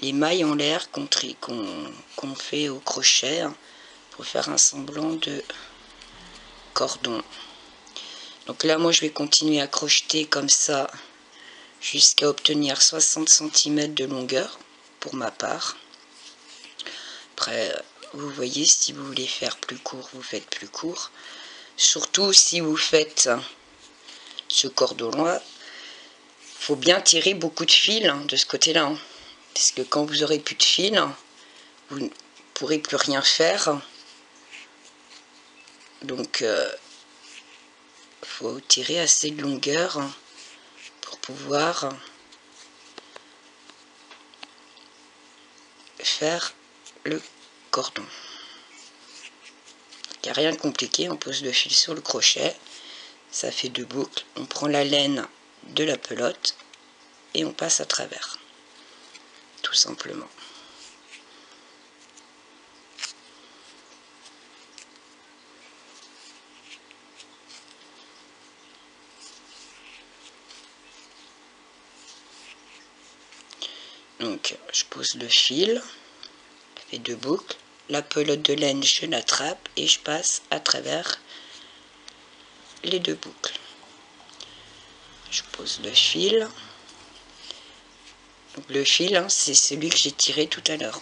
mailles en l'air qu'on fait au crochet pour faire un semblant de cordon. Donc là moi je vais continuer à crocheter comme ça jusqu'à obtenir 60 cm de longueur pour ma part. Après vous voyez, si vous voulez faire plus court, vous faites plus court. Surtout si vous faites ce cordon là, faut bien tirer beaucoup de fil de ce côté là, parce que quand vous aurez plus de fil, vous ne pourrez plus rien faire. Donc faut tirer assez de longueur pour pouvoir faire le cordon. Il n'y a rien de compliqué, on pose le fil sur le crochet, ça fait 2 boucles, on prend la laine de la pelote et on passe à travers, tout simplement. Donc je pose le fil, je fais 2 boucles, la pelote de laine je l'attrape et je passe à travers les 2 boucles. Je pose le fil. Donc le fil, c'est celui que j'ai tiré tout à l'heure,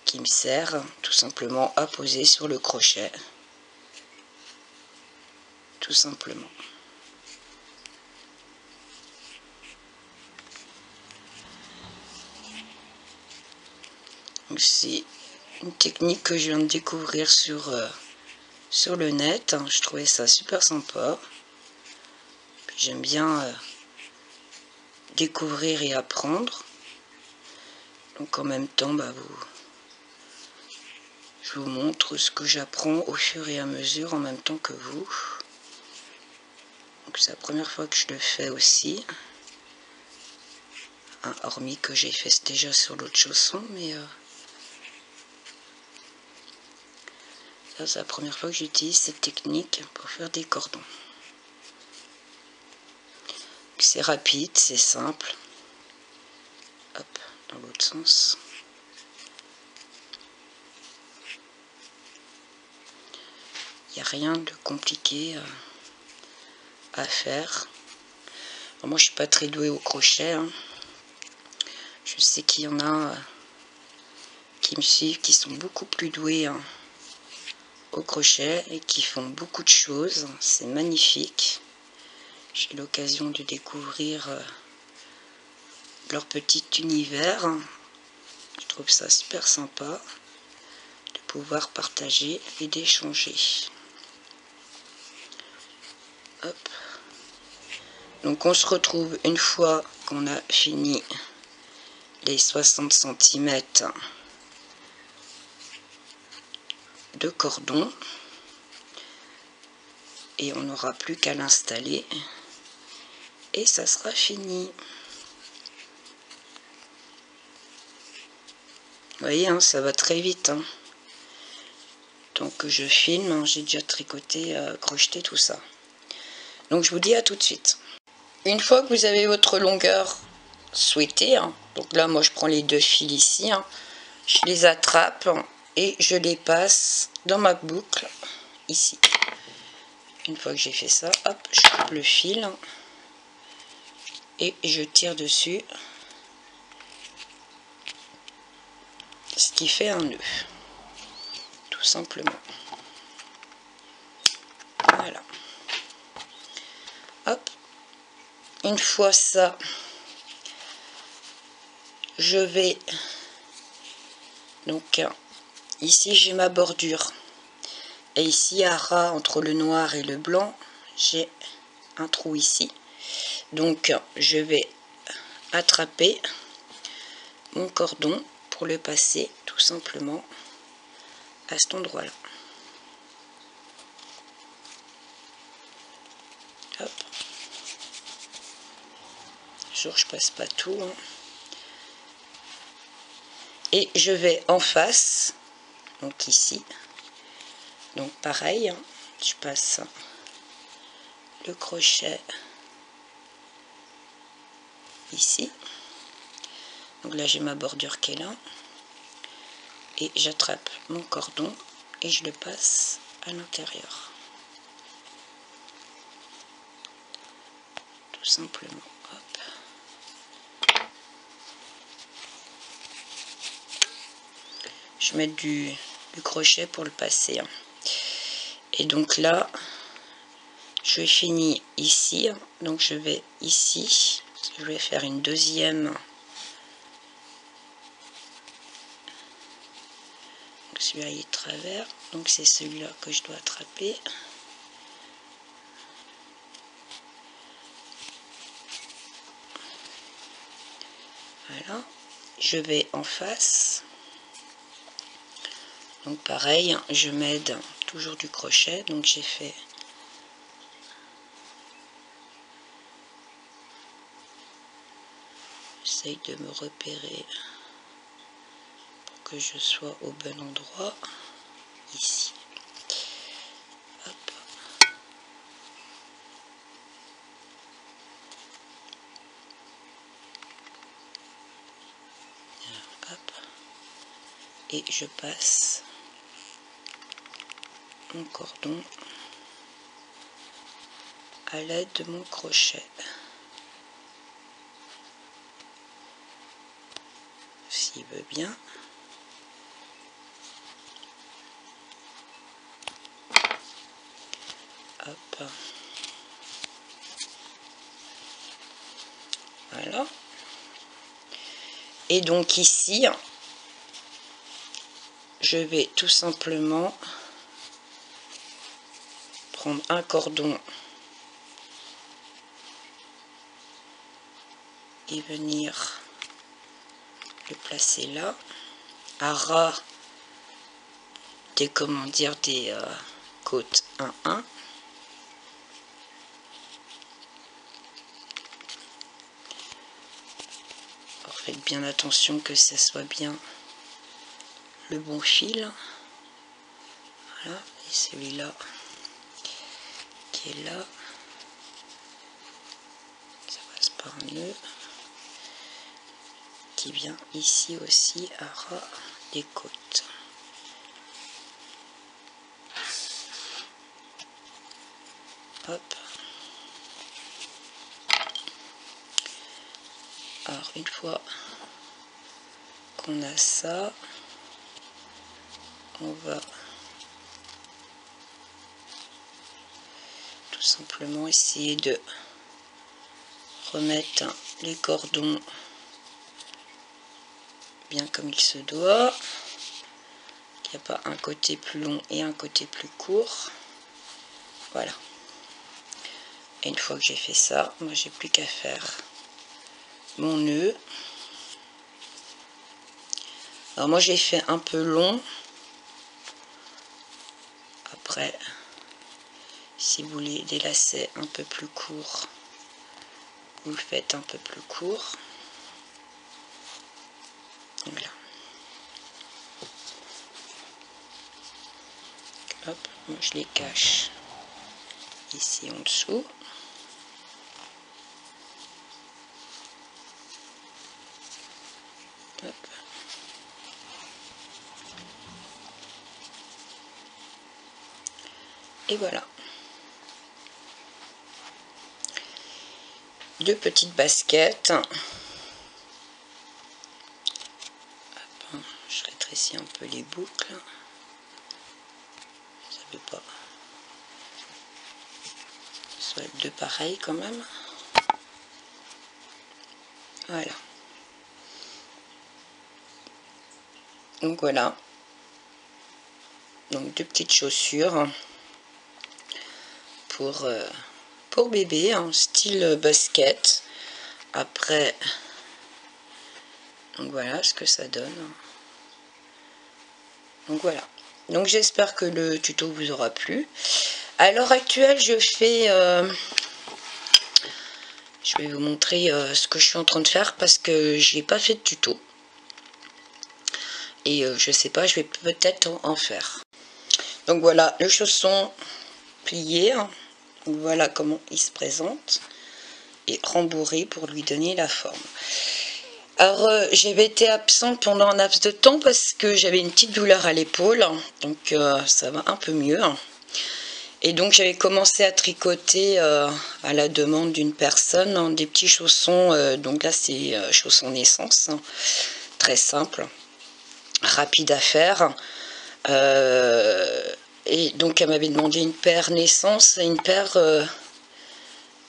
qui me sert tout simplement à poser sur le crochet, tout simplement. C'est une technique que je viens de découvrir sur le net. Je trouvais ça super sympa. J'aime bien découvrir et apprendre. Donc en même temps, je vous montre ce que j'apprends au fur et à mesure en même temps que vous. Donc c'est la première fois que je le fais aussi. Hormis que j'ai fait déjà sur l'autre chausson, mais ça c'est la première fois que j'utilise cette technique pour faire des cordons. C'est rapide, c'est simple. Hop, dans l'autre sens. Il n'y a rien de compliqué à faire. Alors moi je suis pas très douée au crochet. Je sais qu'il y en a qui me suivent, qui sont beaucoup plus doués au crochet et qui font beaucoup de choses. C'est magnifique. J'ai l'occasion de découvrir leur petit univers. Je trouve ça super sympa de pouvoir partager et d'échanger. Hop. Donc on se retrouve une fois qu'on a fini les 60 cm de cordon et on n'aura plus qu'à l'installer et ça sera fini. Vous voyez, ça va très vite. Donc je filme, j'ai déjà tricoté, crocheté tout ça. Donc je vous dis à tout de suite. Une fois que vous avez votre longueur souhaitée, donc là moi je prends les 2 fils ici, je les attrape et je les passe dans ma boucle ici. Une fois que j'ai fait ça, hop, je coupe le fil et je tire dessus, ce qui fait un nœud, tout simplement. Voilà. Hop. Une fois ça, je vais donc ici j'ai ma bordure et ici à ras entre le noir et le blanc j'ai un trou ici, donc je vais attraper mon cordon pour le passer tout simplement à cet endroit là. Hop. Toujours je passe pas tout hein. Et je vais en face, donc ici, donc pareil hein, je passe le crochet ici, donc là j'ai ma bordure qui est là et j'attrape mon cordon et je le passe à l'intérieur tout simplement. Hop. Je vais mettre du crochet pour le passer hein. Et donc là je finis ici, donc je vais ici, je vais faire une deuxième, celui-là il est de travers, donc c'est celui-là que je dois attraper. Voilà, je vais en face, donc pareil, je m'aide toujours du crochet, donc j'ai fait j'essaye de me repérer pour que je sois au bon endroit ici. Hop. Hop. Et je passe mon cordon à l'aide de mon crochet s'il veut bien. Hop. Voilà. Et donc ici, je vais tout simplement prendre un cordon et venir le placer là, à ras des, comment dire, des côtes 1-1. Alors faites bien attention que ça soit bien le bon fil. Voilà, et celui-là qui est là, ça passe par un nœud qui vient ici aussi à ras des côtes. Hop. Alors une fois qu'on a ça, on va tout simplement essayer de remettre les cordons bien comme il se doit, qu'il n'y a pas un côté plus long et un côté plus court. Voilà. Et une fois que j'ai fait ça, moi j'ai plus qu'à faire mon nœud. Alors moi j'ai fait un peu long. Après, si vous voulez des lacets un peu plus courts, vous le faites un peu plus court. Voilà. Hop, moi je les cache ici en dessous. Hop. Et voilà. Deux petites baskets. Hop, je rétrécis un peu les boucles. Ça ne veut pas. Soit deux pareils quand même. Voilà. Donc voilà. Donc 2 petites chaussures pour bébé, hein, style basket. Après, donc voilà ce que ça donne. Donc voilà. Donc j'espère que le tuto vous aura plu. À l'heure actuelle, je vais vous montrer ce que je suis en train de faire parce que j'ai pas fait de tuto. Et je sais pas, je vais peut-être en faire. Donc voilà, le chausson plié. Donc voilà comment il se présente. Et rembourré pour lui donner la forme. Alors j'avais été absente pendant un laps de temps parce que j'avais une petite douleur à l'épaule. Donc ça va un peu mieux. Et donc j'avais commencé à tricoter à la demande d'une personne hein, des petits chaussons. Donc là c'est chaussons naissance. Hein, très simple. Rapide à faire. Et donc elle m'avait demandé une paire naissance et une paire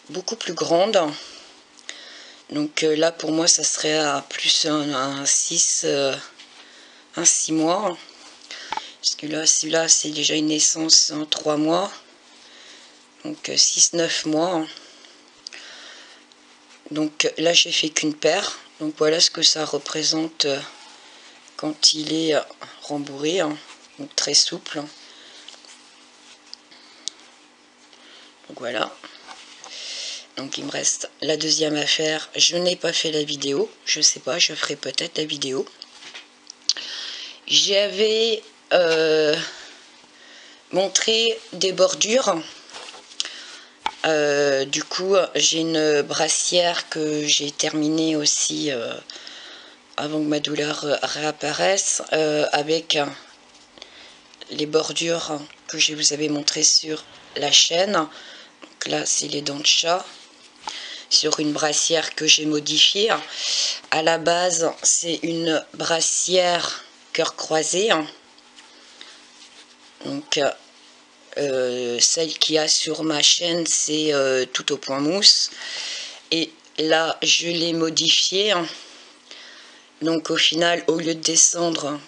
beaucoup plus grande. Donc là pour moi ça serait à plus un 6 mois. Parce que là celui-là c'est déjà une naissance en 3 mois. Donc 6-9 mois. Donc là j'ai fait qu'une paire. Donc voilà ce que ça représente quand il est rembourré. Hein. Donc très souple. Donc voilà. Donc il me reste la deuxième à faire. Je n'ai pas fait la vidéo. Je sais pas, je ferai peut-être la vidéo. J'avais montré des bordures. Du coup, j'ai une brassière que j'ai terminée aussi avant que ma douleur réapparaisse avec les bordures que je vous avais montrées sur la chaîne. Donc là, c'est les dents de chat sur une brassière que j'ai modifiée. À la base, c'est une brassière cœur croisé. Donc celle qu'il y a sur ma chaîne, c'est tout au point mousse. Et là, je l'ai modifiée. Donc au final, au lieu de descendre,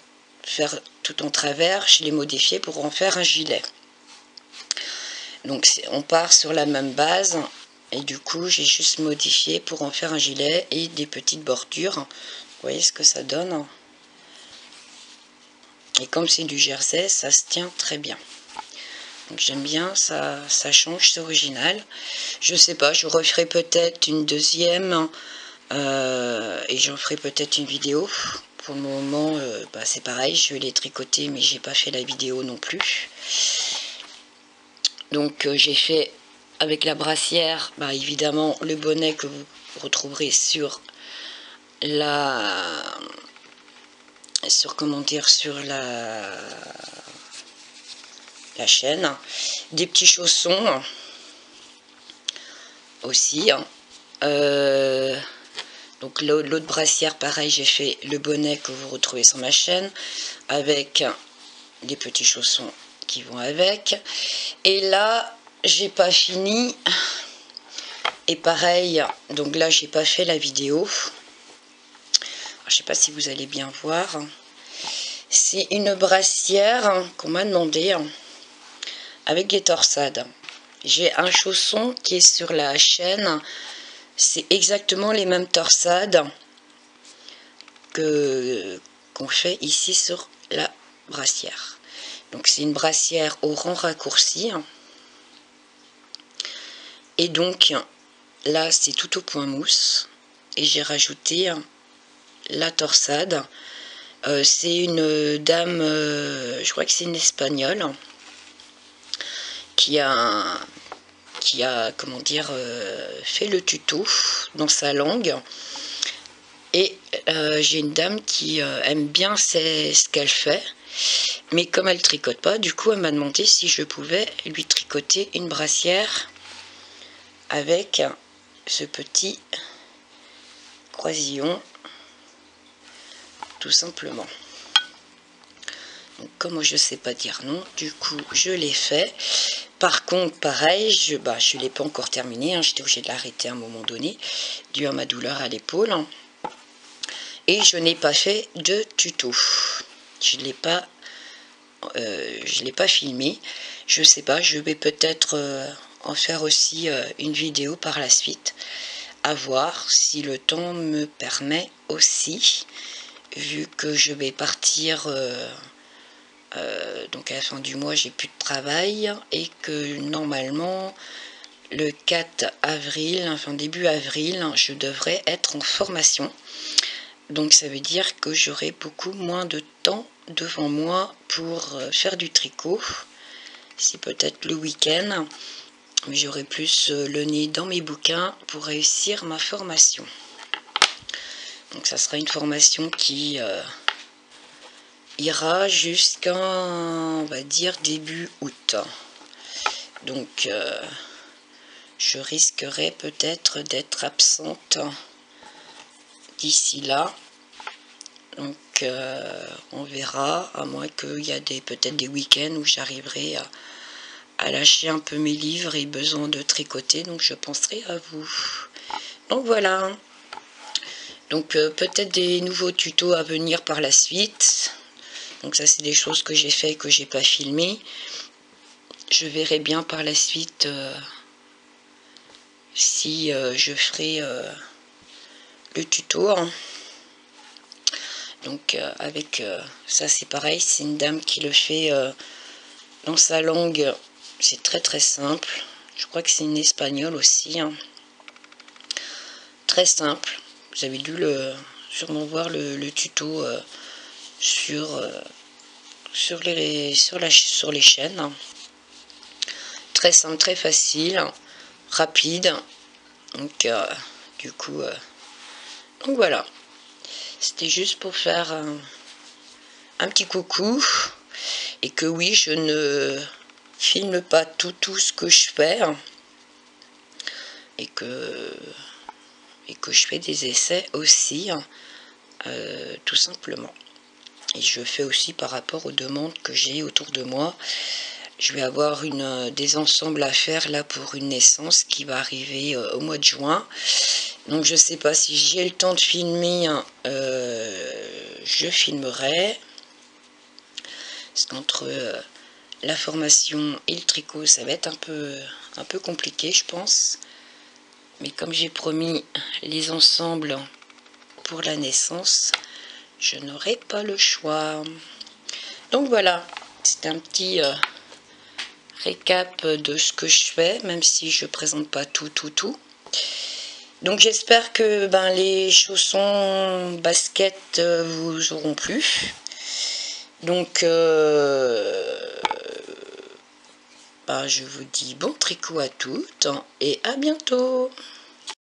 faire tout en travers, je l'ai modifié pour en faire un gilet. Donc on part sur la même base. Et du coup, j'ai juste modifié pour en faire un gilet et des petites bordures. Vous voyez ce que ça donne. Et comme c'est du jersey, ça se tient très bien. Donc j'aime bien, ça change, c'est original. Je sais pas, je referai peut-être une deuxième et j'en ferai peut-être une vidéo. Pour le moment, bah, c'est pareil, je vais les tricoter, mais j'ai pas fait la vidéo non plus. Donc j'ai fait avec la brassière, bah, évidemment le bonnet que vous retrouverez sur sur la chaîne, des petits chaussons aussi. Donc l'autre brassière, pareil, j'ai fait le bonnet que vous retrouvez sur ma chaîne avec des petits chaussons qui vont avec. Et là, j'ai pas fini. Et pareil, donc là, j'ai pas fait la vidéo. Alors, je sais pas si vous allez bien voir. C'est une brassière qu'on m'a demandé avec des torsades. J'ai un chausson qui est sur la chaîne. C'est exactement les mêmes torsades qu'on fait ici sur la brassière. Donc c'est une brassière au rang raccourci. Et donc là c'est tout au point mousse. Et j'ai rajouté la torsade. C'est une dame, je crois que c'est une espagnole, qui a comment dire, fait le tuto dans sa langue. Et j'ai une dame qui aime bien ce qu'elle fait, mais comme elle tricote pas, du coup elle m'a demandé si je pouvais lui tricoter une brassière avec ce petit croisillon, tout simplement. Donc comme je sais pas dire non, du coup je l'ai fait. Par contre, pareil, je ne l'ai pas encore terminé, hein, j'étais obligée de l'arrêter à un moment donné, dû à ma douleur à l'épaule. Et je n'ai pas fait de tuto. je l'ai pas filmé. Je sais pas, je vais peut-être en faire aussi une vidéo par la suite, à voir si le temps me permet aussi, vu que je vais partir donc à la fin du mois, j'ai plus de travail, et que normalement le 4 avril, enfin début avril, je devrais être en formation. Donc ça veut dire que j'aurai beaucoup moins de temps devant moi pour faire du tricot. C'est peut-être le week-end, mais j'aurai plus le nez dans mes bouquins pour réussir ma formation. Donc ça sera une formation qui ira jusqu'à, on va dire, début août. Donc je risquerai peut-être d'être absente d'ici là. Donc on verra, à moins qu'il y a peut-être des week-ends où j'arriverai à lâcher un peu mes livres et besoin de tricoter, donc je penserai à vous. Donc voilà, donc peut-être des nouveaux tutos à venir par la suite. Donc ça, c'est des choses que j'ai fait et que j'ai pas filmé. Je verrai bien par la suite si je ferai le tuto. Donc avec ça, c'est pareil, c'est une dame qui le fait dans sa langue. C'est très très simple. Je crois que c'est une espagnole aussi. Très simple. Vous avez dû sûrement voir le tuto sur les chaînes. Très simple, très facile, rapide. Donc du coup, donc voilà. C'était juste pour faire un petit coucou. Et que oui, je ne filme pas tout ce que je fais. Et que je fais des essais aussi, tout simplement. Et je fais aussi par rapport aux demandes que j'ai autour de moi. Je vais avoir des ensembles à faire là pour une naissance qui va arriver au mois de juin. Donc je sais pas si j'ai le temps de filmer, je filmerai. Parce qu'entre la formation et le tricot, ça va être un peu compliqué, je pense. Mais comme j'ai promis les ensembles pour la naissance, je n'aurai pas le choix. Donc voilà, c'est un petit récap de ce que je fais, même si je présente pas tout. Donc j'espère que les chaussons basket vous auront plu. Donc je vous dis bon tricot à toutes et à bientôt.